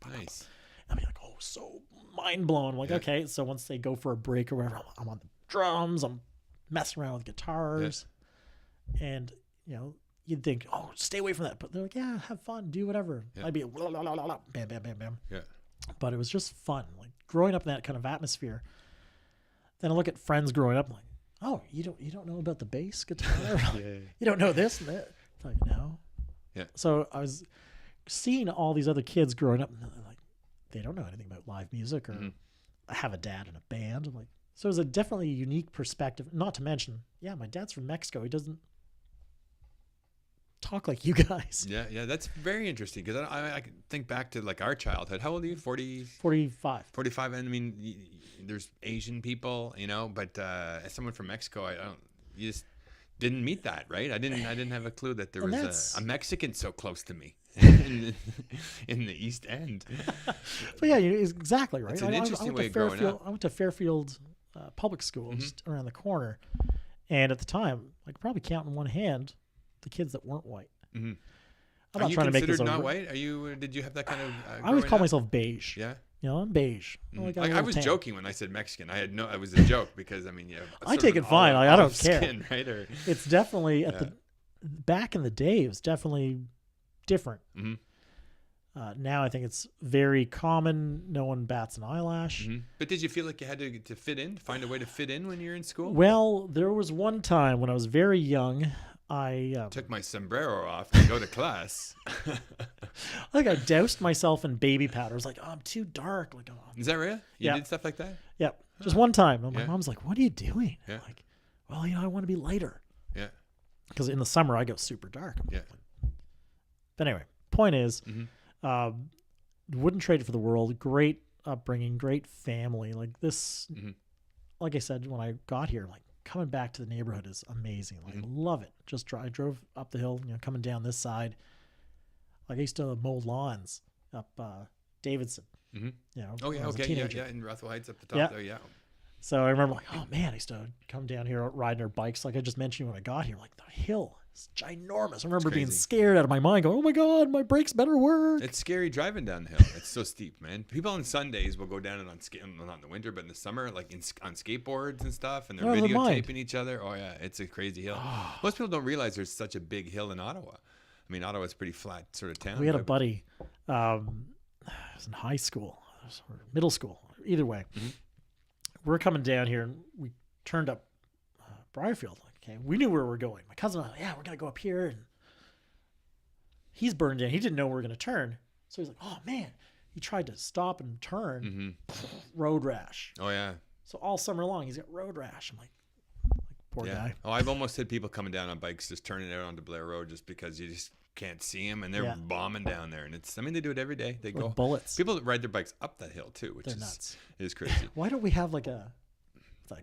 nice. I'd be like, oh, so mind blown. I'm like, okay. So once they go for a break or whatever, I'm on the drums, I'm messing around with guitars, and you'd think, oh, stay away from that, but they're like, yeah, have fun, do whatever. I'd be blah, blah, blah, blah, bam, bam, bam, bam. But it was just fun, like growing up in that kind of atmosphere. Then I look at friends growing up, I'm like, oh, you don't know about the bass guitar? You don't know this and that? I'm like, no. So I was seeing all these other kids growing up, and they're like, they don't know anything about live music, or I have a dad in a band. I'm like, so it was a definitely unique perspective. Not to mention, my dad's from Mexico. He doesn't talk like you guys. Yeah, that's very interesting, because I can think back to like our childhood. How old are you? 45. 45. And I mean, there's Asian people, but as someone from Mexico, you just didn't meet that, right? I didn't have a clue that there was a Mexican so close to me in the East End. But yeah, exactly right. It's an interesting way of growing up. I went to Fairfield public school just around the corner, and at the time I could probably count in one hand the kids that weren't white. I'm not trying to make this not white? Did you have that kind of I always call myself beige. I'm beige. I was joking when I said Mexican. It was a joke, because I take it fine. I don't care. Skin, right? It's definitely back in the day, it was definitely different. Now I think it's very common. No one bats an eyelash. But did you feel like you had to fit in, find a way to fit in when you're in school? Well, there was one time when I was very young. I took my sombrero off to go to class. I doused myself in baby powder. I was like, oh, I'm too dark. Like, is that real? You did stuff like that? Yeah, just one time. And my mom's like, what are you doing? Yeah. I'm like, well, I want to be lighter. Yeah. Because in the summer I go super dark. Yeah. But anyway, point is, wouldn't trade it for the world. Great upbringing, great family. Like this, like I said, when I got here, like coming back to the neighborhood is amazing. Like I love it. I drove up the hill, coming down this side. Like I used to mow lawns up Davidson. Oh yeah, okay, yeah, in Rothwell Heights up the top there, So I remember like, oh man, I used to come down here riding our bikes. Like I just mentioned when I got here, like the hill is ginormous. I remember being scared out of my mind, going, oh my God, my brakes better work. It's scary driving down the hill. It's so steep, man. People on Sundays will go down it not in the winter, but in the summer, like on skateboards and stuff, and they're videotaping each other. Oh yeah, it's a crazy hill. Most people don't realize there's such a big hill in Ottawa. I mean, Ottawa's a pretty flat sort of town. We had a buddy, it was in high school, or middle school, either way. We're coming down here, and we turned up Briarfield. Okay, we knew where we were going. My cousin, we're gonna go up here, and he's burned in. He didn't know we were gonna turn, so he's like, "Oh man!" He tried to stop and turn, road rash. Oh yeah. So all summer long, he's got road rash. I'm like poor guy. Oh, I've almost had people coming down on bikes just turning out onto Blair Road just because you just can't see them, and they're bombing down there. And they do it every day. They go bullets. People that ride their bikes up that hill too, which is nuts. It is crazy. Why don't we have like a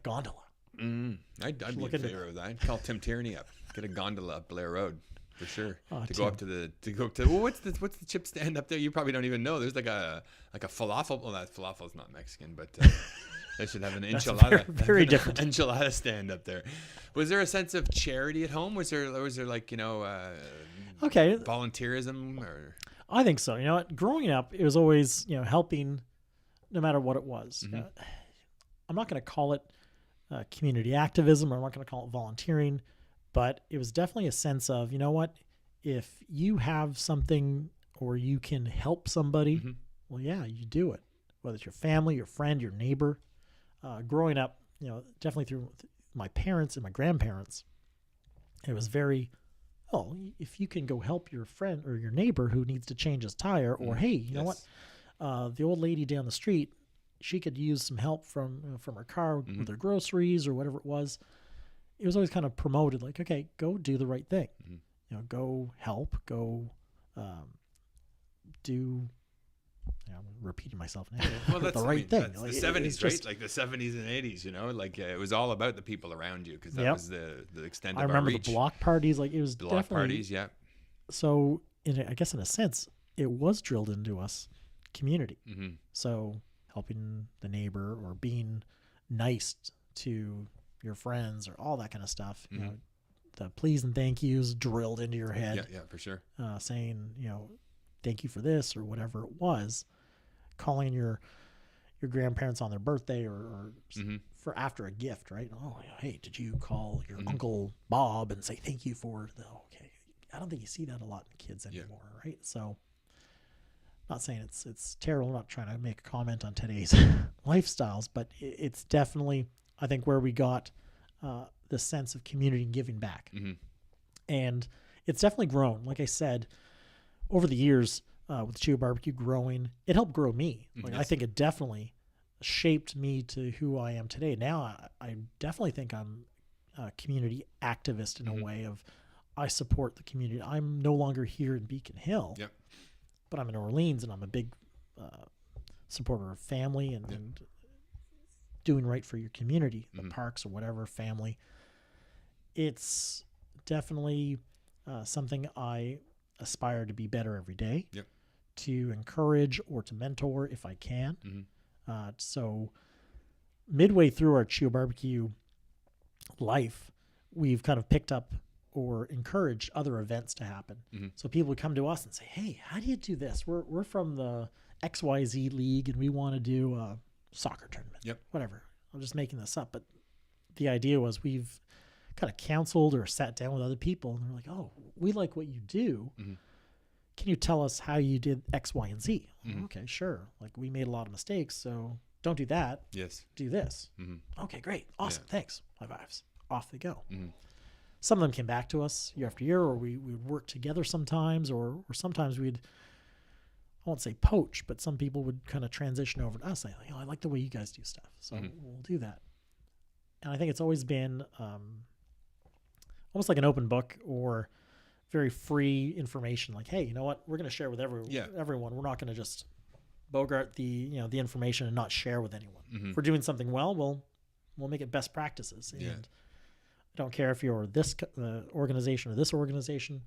gondola? I'd be in favor of that. I'd call Tim Tierney up. Get a gondola up Blair Road. for sure. Oh, to go up to well, what's the chip stand up there? You probably don't even know. There's like a falafel. Well, that falafel is not Mexican, but they should have an enchilada. Very different enchilada stand up there. Was there a sense of charity at home? Was there like okay, volunteerism or? I think so. You know what? Growing up, it was always helping, no matter what it was. Mm-hmm. I'm not going to call it community activism, or I'm not going to call it volunteering, but it was definitely a sense of, you know what, if you have something or you can help somebody, mm-hmm. well, yeah, you do it. Whether it's your family, your friend, your neighbor. Growing up, definitely through my parents and my grandparents, it was very, if you can go help your friend or your neighbor who needs to change his tire, or hey, you know what, the old lady down the street, she could use some help from her car mm-hmm. with her groceries or whatever it was. It was always kind of promoted, like, okay, go do the right thing. Mm-hmm. Go help, go do. I'm repeating myself now. Well, that's the right thing. That's like, the 70s, right? Like the 70s and 80s, like it was all about the people around you, because that was the extent of our reach. I remember the block parties. Like, it was block definitely parties, yeah. So, I guess in a sense, it was drilled into us, community. Mm-hmm. So, helping the neighbor or being nice to your friends or all that kind of stuff. Mm-hmm. The please and thank yous drilled into your head. Yeah, for sure. Saying, thank you for this or whatever it was. Calling your grandparents on their birthday or mm-hmm. for after a gift, right? Oh, hey, did you call your mm-hmm. Uncle Bob and say thank you for the, okay. I don't think you see that a lot in kids anymore, right? So, not saying it's terrible. I'm not trying to make a comment on today's lifestyles, but it's definitely, I think, where we got the sense of community and giving back. Mm-hmm. And it's definitely grown. Like I said, over the years, with CHEO BBQ growing, it helped grow me. Like, yes. I think it definitely shaped me to who I am today. Now, I definitely think I'm a community activist in mm-hmm. a way of, I support the community. I'm no longer here in Beacon Hill, yep. but I'm in Orleans, and I'm a big supporter of family and doing right for your community, the mm-hmm. parks or whatever, family. It's definitely something I aspire to be better every day, yep. to encourage or to mentor if I can. Mm-hmm. So midway through our CHEO BBQ life, we've kind of picked up or encouraged other events to happen. Mm-hmm. So people would come to us and say, hey, how do you do this? We're from the XYZ league and we want to do a soccer tournament. Yep. Whatever. I'm just making this up. But the idea was we've kind of counseled or sat down with other people and they're like, oh, we like what you do. Mm-hmm. Can you tell us how you did X, Y, and Z? Mm-hmm. Okay, sure. Like, we made a lot of mistakes, so don't do that. Yes. Do this. Mm-hmm. Okay, great. Awesome. Yeah. Thanks. High fives. Off they go. Mm-hmm. Some of them came back to us year after year, or we would work together sometimes, or sometimes we'd, I won't say poach, but some people would kind of transition over to us. Like, I like the way you guys do stuff, so mm-hmm. we'll do that. And I think it's always been almost like an open book or very free information. Like, hey, you know what? We're going to share with everyone. We're not going to just bogart the information and not share with anyone. Mm-hmm. If we're doing something well, we'll make it best practices. And I don't care if you're this organization or this organization.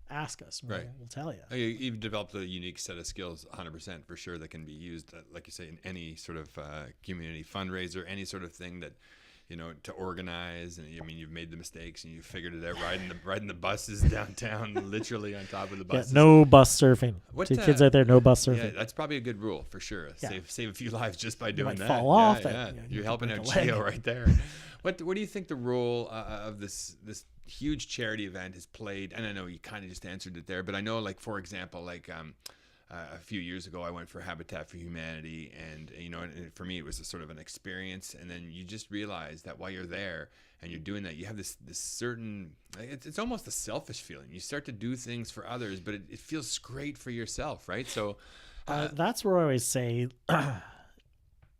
Ask us. We'll tell you. You've developed a unique set of skills, 100% for sure, that can be used, like you say, in any sort of community fundraiser, any sort of thing that, to organize. And I mean, you've made the mistakes and you figured it out riding the buses downtown, literally on top of the buses. Yeah, no bus surfing. To kids out there, no bus surfing. Yeah, that's probably a good rule for sure. Yeah. Save a few lives just by doing that. Fall off. Yeah. You're helping out CHEO right there. What do you think the role of this huge charity event has played? And I know you kind of just answered it there, but I know, like, for example, like a few years ago, I went for Habitat for Humanity, and and for me, it was a sort of an experience. And then you just realize that while you're there and you're doing that, you have this certain, it's almost a selfish feeling. You start to do things for others, but it feels great for yourself, right? So that's where I always say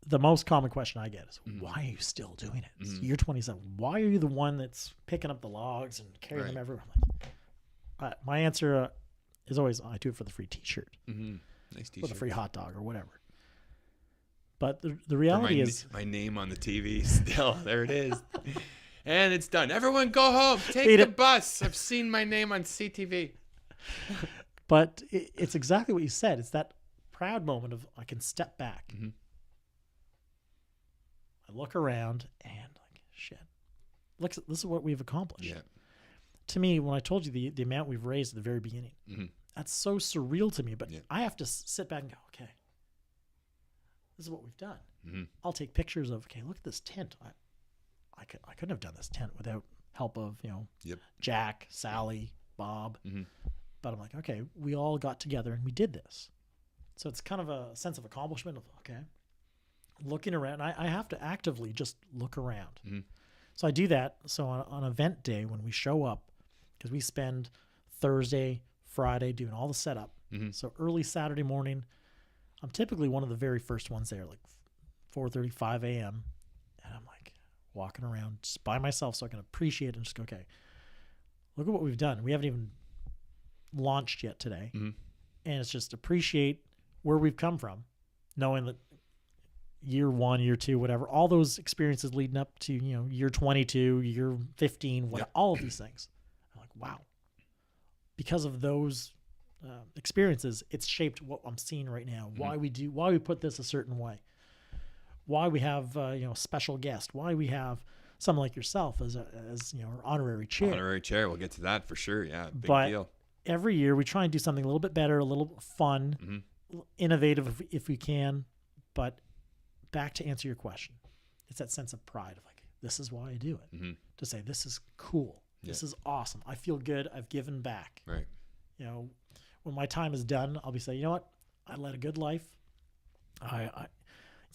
the most common question I get is, mm-hmm. why are you still doing it? Mm-hmm. You're 27. Why are you the one that's picking up the logs and carrying them everywhere? My answer is always, I do it for the free T-shirt. Mm-hmm. Nice T-shirt. Or the free hot dog or whatever. But the reality is... My name on the TV still. There it is. And it's done. Everyone go home. Take the bus. I've seen my name on CTV. But it's exactly what you said. It's that proud moment of I can step back. Mm-hmm. I look around and like, shit. Look, this is what we've accomplished. Yeah. To me, when I told you the amount we've raised at the very beginning, mm-hmm. that's so surreal to me. But yeah. I have to sit back and go, okay, this is what we've done. Mm-hmm. I'll take pictures of, okay, look at this tent. I couldn't have done this tent without help of, yep. Jack, Sally, Bob. Mm-hmm. But I'm like, okay, we all got together and we did this. So it's kind of a sense of accomplishment of, okay, looking around. I have to actively just look around. Mm-hmm. So I do that. So on event day, when we show up, because we spend Thursday, Friday doing all the setup. Mm-hmm. So early Saturday morning, I'm typically one of the very first ones there, like 4:30, 5 a.m. And I'm like walking around just by myself so I can appreciate and just go, okay, look at what we've done. We haven't even launched yet today. Mm-hmm. And it's just appreciate where we've come from, knowing that year 1, year 2, whatever, all those experiences leading up to, year 22, year 15, all of these things. I'm like, wow. Because of those experiences, it's shaped what I'm seeing right now. Mm-hmm. Why we put this a certain way, why we have, special guest, why we have someone like yourself as our honorary chair. Honorary chair. We'll get to that for sure. Yeah. Big deal. Every year we try and do something a little bit better, a little fun, mm-hmm. innovative if we can. But back to answer your question, it's that sense of pride of like, this is why I do it. Mm-hmm. To say, this is cool. This is awesome. I feel good. I've given back. Right. When my time is done, I'll be saying, you know what? I led a good life. I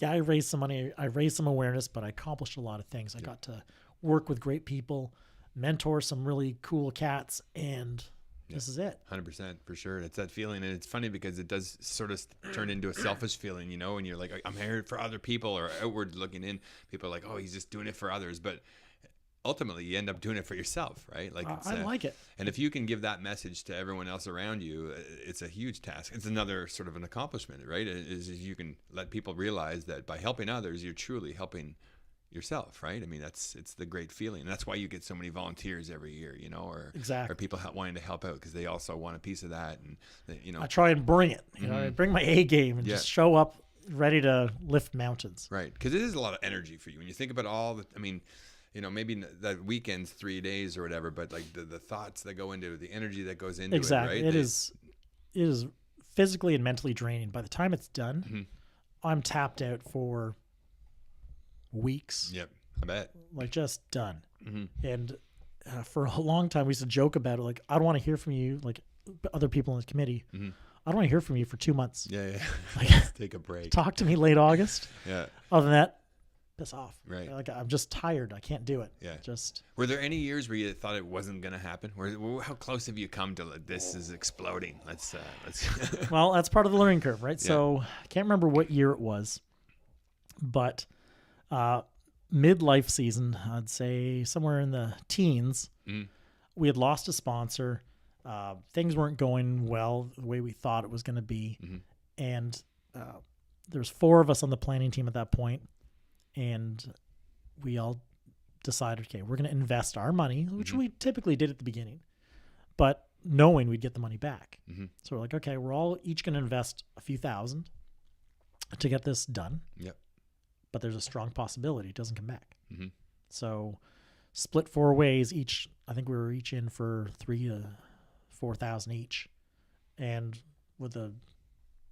raised some money. I raised some awareness, but I accomplished a lot of things. I got to work with great people, mentor some really cool cats, and this is it. 100% for sure. It's that feeling. And it's funny because it does sort of turn into a selfish feeling, and you're like, I'm here for other people, or outward looking in. People are like, oh, he's just doing it for others. But ultimately you end up doing it for yourself, right? Like I like it. And if you can give that message to everyone else around you, it's a huge task. It's another sort of an accomplishment, right? Is you can let people realize that by helping others, you're truly helping yourself, right? I mean, it's the great feeling. And that's why you get so many volunteers every year, or exactly. or people wanting to help out because they also want a piece of that. And I try and bring it, mm-hmm. I bring my A game and just show up ready to lift mountains. Right. Because it is a lot of energy for you when you think about all the, maybe that weekend's 3 days or whatever, but like the thoughts that go into it, the energy that goes into it, right? It is physically and mentally draining. By the time it's done, mm-hmm. I'm tapped out for weeks. Yep, I bet. Like just done. Mm-hmm. And for a long time, we used to joke about it. Like, I don't want to hear from you, like other people in the committee. Mm-hmm. I don't want to hear from you for 2 months. Yeah. Like, take a break. Talk to me late August. Yeah. Other than that, piss off. Right. Like, I'm just tired. I can't do it. Yeah. Just. Were there any years where you thought it wasn't going to happen? How close have you come to this is exploding? Let's. Well, that's part of the learning curve, right? Yeah. So I can't remember what year it was, but midlife season, I'd say somewhere in the teens, we had lost a sponsor. Things weren't going well the way we thought it was going to be. Mm-hmm. And there's 4 of us on the planning team at that point. And we all decided, okay, we're going to invest our money, which mm-hmm. we typically did at the beginning, but knowing we'd get the money back. Mm-hmm. So we're like, okay, we're all each going to invest a few thousand to get this done. Yep. But there's a strong possibility it doesn't come back. Mm-hmm. So split 4 ways each. I think we were each in for 3,000 to 4,000 each. And with the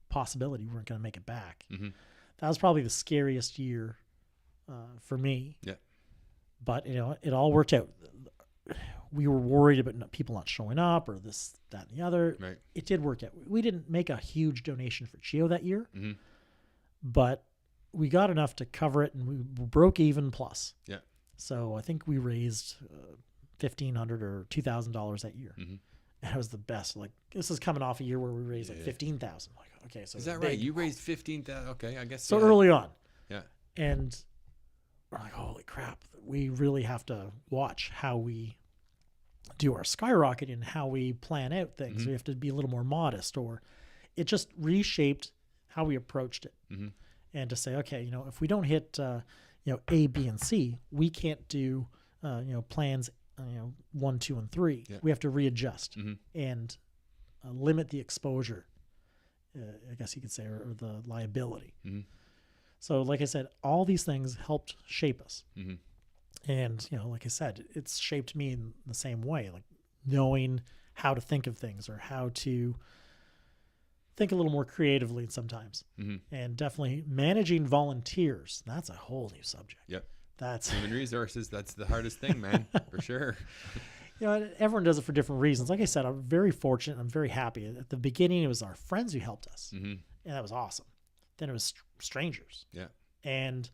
possibility we weren't going to make it back. Mm-hmm. That was probably the scariest year for me. Yeah. But, it all worked out. We were worried about people not showing up or this, that, and the other. Right. It did work out. We didn't make a huge donation for CHEO that year, mm-hmm. but we got enough to cover it, and we broke even plus. Yeah. So I think we raised $1,500 or $2,000 that year. Mm-hmm. And it was the best. Like, this is coming off a year where we raised like 15,000. Like, okay, so is that right? You raised 15,000. Okay, I guess so. Early on. Yeah. And we're like, holy crap, we really have to watch how we do our skyrocketing and how we plan out things. Mm-hmm. We have to be a little more modest, or it just reshaped how we approached it. Mm-hmm. And to say, okay, if we don't hit, A, B, and C, we can't do plans, 1, 2, and 3. Yeah. We have to readjust and limit the exposure, I guess you could say, or the liability. So like I said, all these things helped shape us. And, like I said, it's shaped me in the same way, like knowing how to think of things or how to think a little more creatively sometimes. And definitely managing volunteers. That's a whole new subject. Yep. That's human resources. That's the hardest thing, man, for sure. Everyone does it for different reasons. Like I said, I'm very fortunate. I'm very happy. At the beginning, it was our friends who helped us, and that was awesome. Then it was strangers. Yeah. And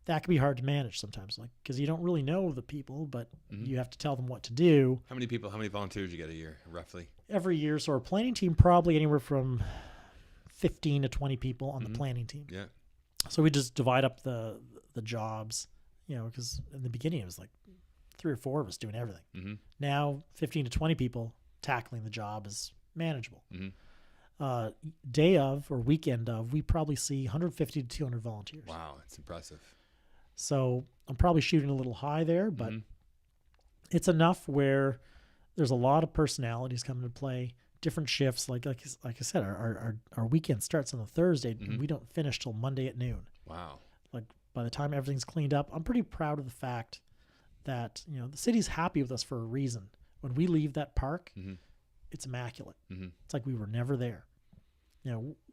that can be hard to manage sometimes, like, because you don't really know the people, but you have to tell them what to do. How many volunteers you get a year, roughly? Every year. So our planning team, probably anywhere from 15 to 20 people on the planning team. Yeah. So we just divide up the jobs, because in the beginning it was like 3 or 4 of us doing everything. Now 15 to 20 people tackling the job is manageable. Day of or weekend of, we probably see 150 to 200 volunteers. Wow, that's impressive. So I'm probably shooting a little high there, but it's enough where there's a lot of personalities coming to play, different shifts. Like I said, our weekend starts on a Thursday and we don't finish till Monday at noon. Wow. Like by the time everything's cleaned up, I'm pretty proud of the fact that, the city's happy with us for a reason. When we leave that park, it's immaculate. It's like we were never there.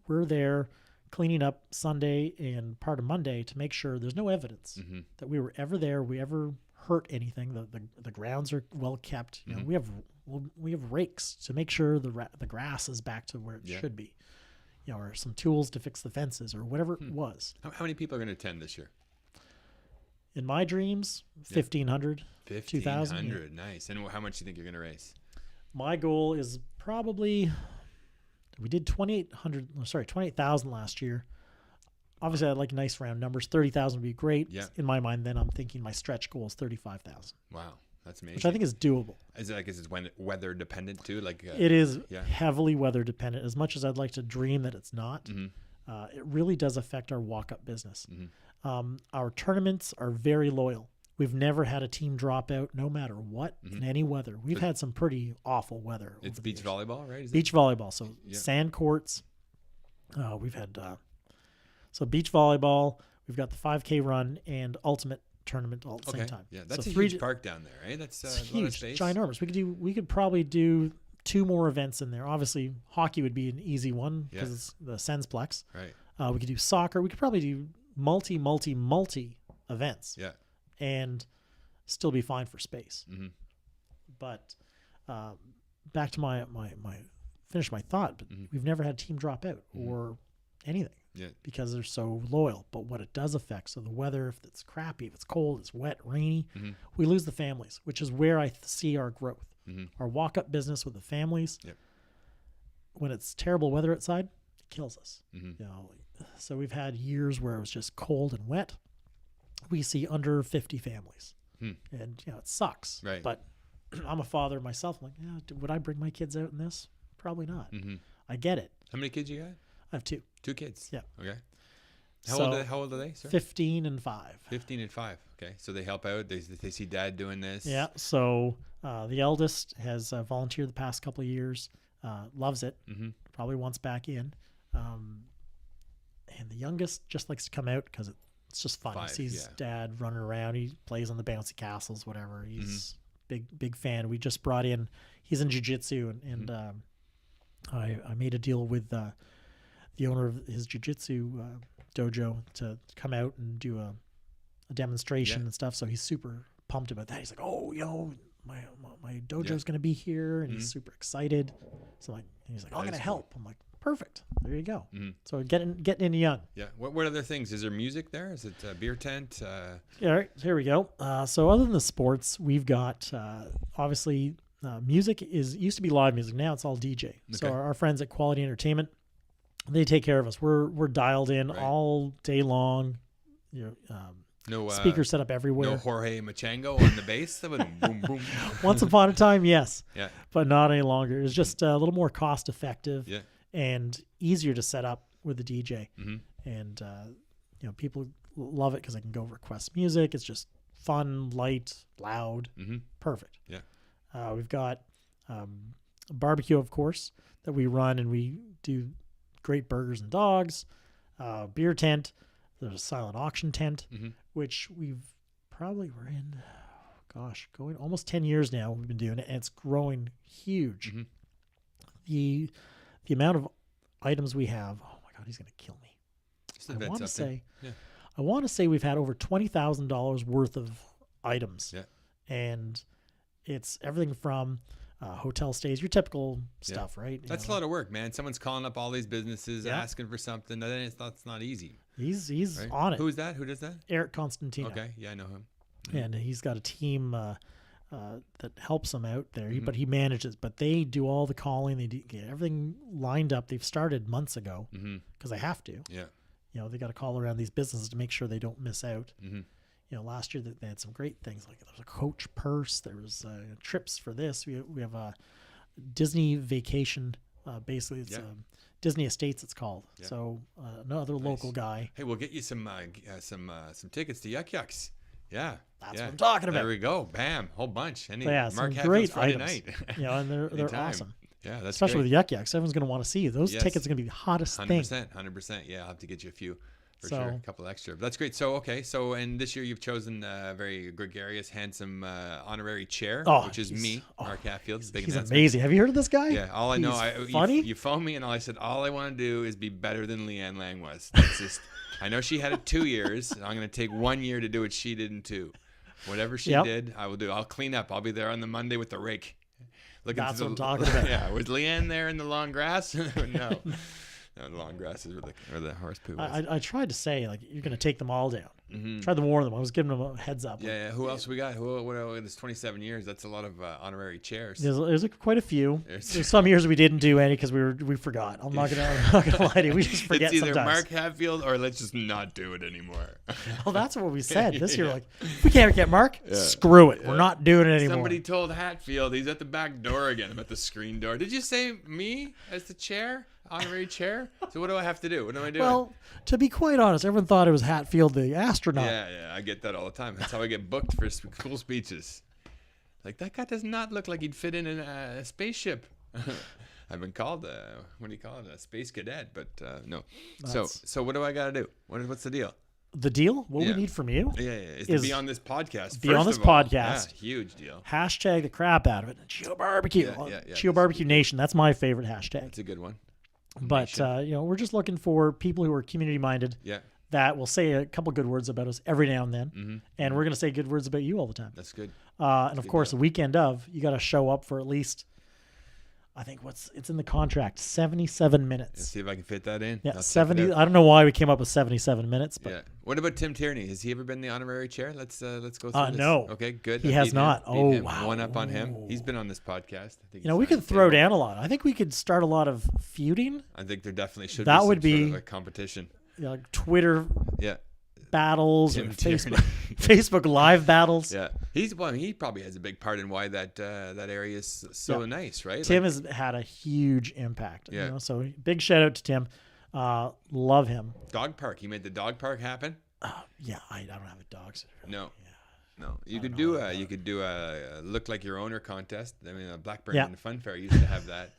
We're there cleaning up Sunday and part of Monday to make sure there's no evidence that we were ever there, we ever hurt anything. The grounds are well kept. We have rakes to make sure the grass is back to where it should be. Or some tools to fix the fences or whatever it was. How many people are going to attend this year? In my dreams, 1,500, 2,000. 1,500, nice. And how much do you think you're going to raise? My goal is probably, we did 28,000 last year. Obviously, I'd like nice round numbers. 30,000 would be great. Yeah. In my mind, then I'm thinking my stretch goal is 35,000. Wow, that's amazing. Which I think is doable. Is it weather dependent too? It is heavily weather dependent. As much as I'd like to dream that it's not, it really does affect our walk-up business. Our tournaments are very loyal. We've never had a team drop out, no matter what, in any weather. We've had some pretty awful weather. It's beach volleyball, right? Beach volleyball. So sand courts. We've had beach volleyball. We've got the 5K run and ultimate tournament all at the same time. Yeah, that's so a huge park down there, right? That's huge, ginormous. We could probably do 2 more events in there. Obviously, hockey would be an easy one because it's the Sensplex. Right. We could do soccer. We could probably do multi events. Yeah. And still be fine for space. But back to my finish my thought. But we've never had a team drop out or anything because they're so loyal. But what it does affect, so the weather, if it's crappy, if it's cold, it's wet, rainy, we lose the families, which is where I see our growth. Our walk-up business with the families. When it's terrible weather outside, it kills us. So we've had years where it was just cold and wet. We see under 50 families, and it sucks. Right. But I'm a father myself. I'm like, would I bring my kids out in this? Probably not. I get it. How many kids you got? I have 2. 2 kids. Yeah. Okay. How old are they? Sir? 15 and 5. 15 and 5. Okay. So they help out. They see dad doing this. Yeah. So the eldest has volunteered the past couple of years. Loves it. Probably wants back in. And the youngest just likes to come out because it's just fun. He sees dad running around. He plays on the bouncy castles, whatever. He's big fan. We just brought in, he's in jiu-jitsu and I made a deal with the owner of his jiu-jitsu dojo to come out and do a demonstration and stuff. So he's super pumped about that. He's like, oh, my dojo's going to be here. And he's super excited. So he's like, I'm going to help. I'm like, perfect. There you go. So getting in young. Yeah. What other things? Is there music there? Is it a beer tent? Yeah. All right. Here we go. So other than the sports, we've got obviously music used to be live music. Now it's all DJ. Okay. So our friends at Quality Entertainment, they take care of us. We're dialed in all day long. No speaker set up everywhere. No Jorge Machargo on the bass. Boom, boom, boom. Once upon a time, yes. Yeah. But not any longer. It's just a little more cost effective. Yeah. And easier to set up with the DJ. And people love it because I can go request music. It's just fun, light, loud, perfect. Yeah. We've got a barbecue, of course, that we run, and we do great burgers and dogs. Beer tent. There's a silent auction tent, which we're in, going almost 10 years now. We've been doing it, and it's growing huge. The amount of items we have. Oh my God, he's going to kill me. I want to say we've had over $20,000 worth of items. Yeah. And it's everything from hotel stays, your typical stuff, right? That's a lot of work, man. Someone's calling up all these businesses asking for something. That's not easy. He's right? on it. Who is that? Who does that? Eric Constantino. Okay. Yeah, I know him. And he's got a team that helps him out there, but he manages. But they do all the calling. They get everything lined up. They've started months ago because they have to. Yeah. They got to call around these businesses to make sure they don't miss out. Last year they had some great things, like there was a coach purse, there was trips for this. We have a Disney vacation. Basically, it's Disney Estates. It's called. Yeah. So another local guy. Hey, we'll get you some tickets to Yuck Yucks. Yeah, that's what I'm talking about. There we go. Bam, whole bunch. Mark Hatfield's Friday night. And they're awesome. Yeah, that's especially great. with Yuck Yucks. Everyone's going to want to see you. Those tickets are going to be the hottest 100%, thing. 100%. Yeah, I'll have to get you a few for sure. A couple extra. But that's great. So, and this year you've chosen a very gregarious, handsome honorary chair, which is me, Mark Hatfield. He's amazing. Have you heard of this guy? Yeah, all I know, funny. You phoned me and I said, all I want to do is be better than Leanne Lang was. That's just, I know she had it 2 years. I'm going to take 1 year to do what she did in 2. Whatever she did, I will do. I'll clean up. I'll be there on the Monday with the rake. That's what I'm talking about. Yeah, was Leanne there in the long grass? No. No, the long grass is where the horse poo was. I tried to say, like, you're going to take them all down. Tried to warn them. I was giving them a heads up. Yeah. Who else we got? It's 27 years. That's a lot of honorary chairs. There's quite a few. There's some years we didn't do any because we forgot. I'm not gonna lie to you. We just forget sometimes. It's either sometimes. Mark Hatfield or let's just not do it anymore. Well, that's what we said this year. Like, if we can't get Mark, screw it. We're not doing it anymore. Somebody told Hatfield he's at the back door again. I'm at the screen door. Did you say me as the chair? Honorary chair? So what do I have to do? What am I doing? Well, to be quite honest, everyone thought it was Hatfield the astronaut. Yeah, I get that all the time. That's how I get booked for cool speeches. Like, that guy does not look like he'd fit in a spaceship. I've been called, what do you call it, a space cadet, but no. So what do I got to do? What's the deal? The deal? What we need from you? Is to be on this podcast. Be on this podcast. Yeah, huge deal. Hashtag the crap out of it. CHEO BBQ. CHEO BBQ Nation. That's my favorite hashtag. That's a good one. But we're just looking for people who are community minded. Yeah. That will say a couple good words about us every now and then, and we're going to say good words about you all the time. That's good. And of course, the weekend of, you got to show up for at least, I think it's in the contract, 77 minutes. Let's see if I can fit that in. Yeah, 70. I don't know why we came up with 77 minutes, but yeah. What about Tim Tierney? Has he ever been the honorary chair? Let's go through this. No. Okay, good. He has not. Wow. Wow. One up on him. He's been on this podcast. I think we could throw down a lot. I think we could start a lot of feuding. I think there definitely should that be would be sort of a competition. Like Twitter. Yeah. Battles and Facebook Live battles. Yeah, he probably has a big part in why that area is so nice, right? Tim has had a huge impact. Yeah. So big shout out to Tim. Love him. Dog park. He made the dog park happen. Yeah, I don't have a dog sitter. No. Yeah. No. You could do a look like your owner contest. I mean, a Blackburn and Fun Fair used to have that.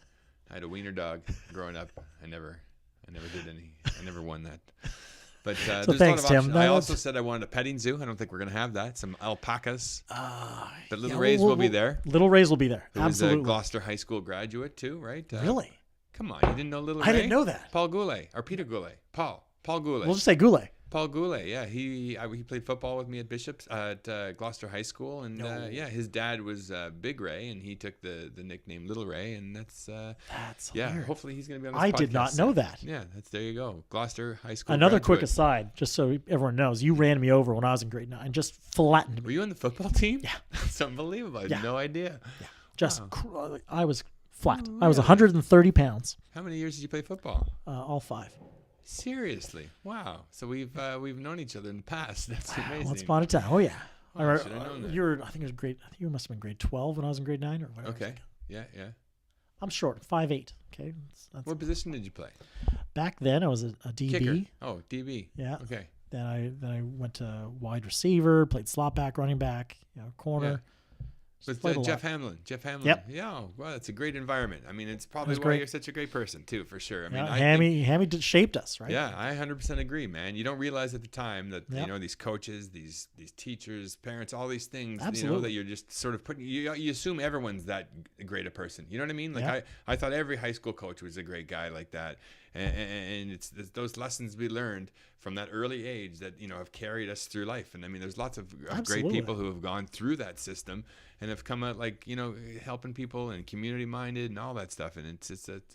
I had a wiener dog growing up. I never did any. I never won that. But so there's thanks, a lot of Tim. I also said I wanted a petting zoo. I don't think we're going to have that. Some alpacas. But Little Rays will be there. Little Rays will be there. Who Absolutely. was a Gloucester High School graduate too, right? Really? Come on. You didn't know Little Ray? I didn't know that. Paul Goulet. Or Peter Goulet. Paul Goulet. We'll just say Goulet. Paul Goulet, yeah, he played football with me at Bishop's at Gloucester High School, and his dad was Big Ray, and he took the nickname Little Ray, and that's hilarious. Hopefully he's going to be on this podcast. I did not know that. Yeah, there you go, Gloucester High School. Another graduate. quick aside, just so everyone knows, you ran me over when I was in grade 9, just flattened me. Were you on the football team? Yeah, it's unbelievable. I had no idea. Yeah, just I was flat. Really? I was 130 pounds. How many years did you play football? All 5. Seriously, wow! So we've known each other in the past. That's amazing. Once upon a time, oh yeah. I should have known that. I think it was grade. I think you must have been grade 12 when I was in grade 9 or whatever. Okay. Yeah. I'm short, 5'8". Okay. What position did you play? Back then, I was a DB. Kicker. Oh, DB. Yeah. Okay. Then I went to wide receiver, played slot back, running back, corner. With Jeff Hamlin. Yep. Yeah. Well, it's a great environment. I mean, it's probably why great. you're such a great person too, for sure. I mean, Hammy shaped us, right? Yeah, I 100% agree, man. You don't realize at the time that these coaches, these teachers, parents, all these things, Absolutely. that you're just sort of putting. You assume everyone's that great a person. You know what I mean? Like I thought every high school coach was a great guy like that, and it's those lessons we learned from that early age that have carried us through life. And I mean, there's lots of great people who have gone through that system and have come out helping people and community minded and all that stuff. And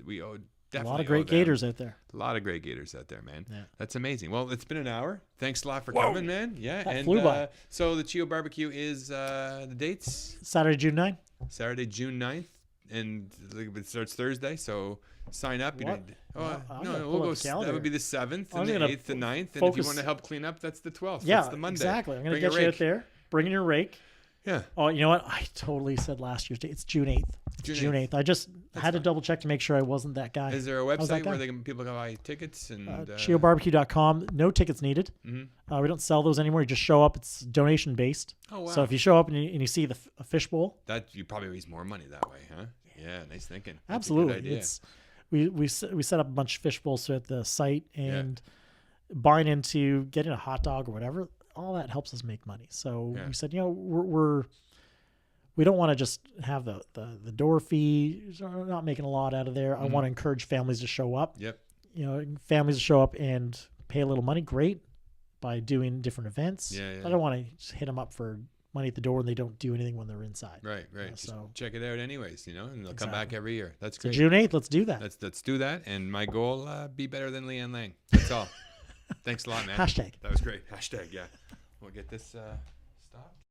we owe definitely a lot of great Gators out there. A lot of great Gators out there, man. Yeah. That's amazing. Well, it's been an hour. Thanks a lot for coming, man. Yeah, that flew by. So the CHEO BBQ is the dates Saturday, June 9th. Saturday, June 9th, and it starts Thursday. So sign up. What? We'll go. That would be the 7th and the 8th and 9th. And if you want to help clean up, that's the 12th. Yeah, that's the Monday. Exactly. I'm going to get you out there. Bring in your rake. Yeah. Oh, you know what? I totally said last year's date. It's June 8th. June 8th. I just had to double check to make sure I wasn't that guy. Is there a website where people can buy tickets? And CHEOBBQ.com. No tickets needed. Mm-hmm. We don't sell those anymore. You just show up. It's donation based. Oh, wow. So if you show up and you see a fishbowl. That you probably raise more money that way, huh? Yeah, nice thinking. That's absolutely. a good idea. We set up a bunch of fishbowls at the site and buying into getting a hot dog or whatever. All that helps us make money. So we said, we don't want to just have the door fee. We're not making a lot out of there. I want to encourage families to show up. Yep. Families to show up and pay a little money. Great, by doing different events. Yeah. I don't want to just hit them up for money at the door and they don't do anything when they're inside. Right. So check it out anyways, and they'll come back every year. That's great. So June 8th, let's do that. Let's do that. And my goal, be better than Leanne Lang. That's all. Thanks a lot, man. Hashtag. That was great. Hashtag, yeah. We'll get this stopped.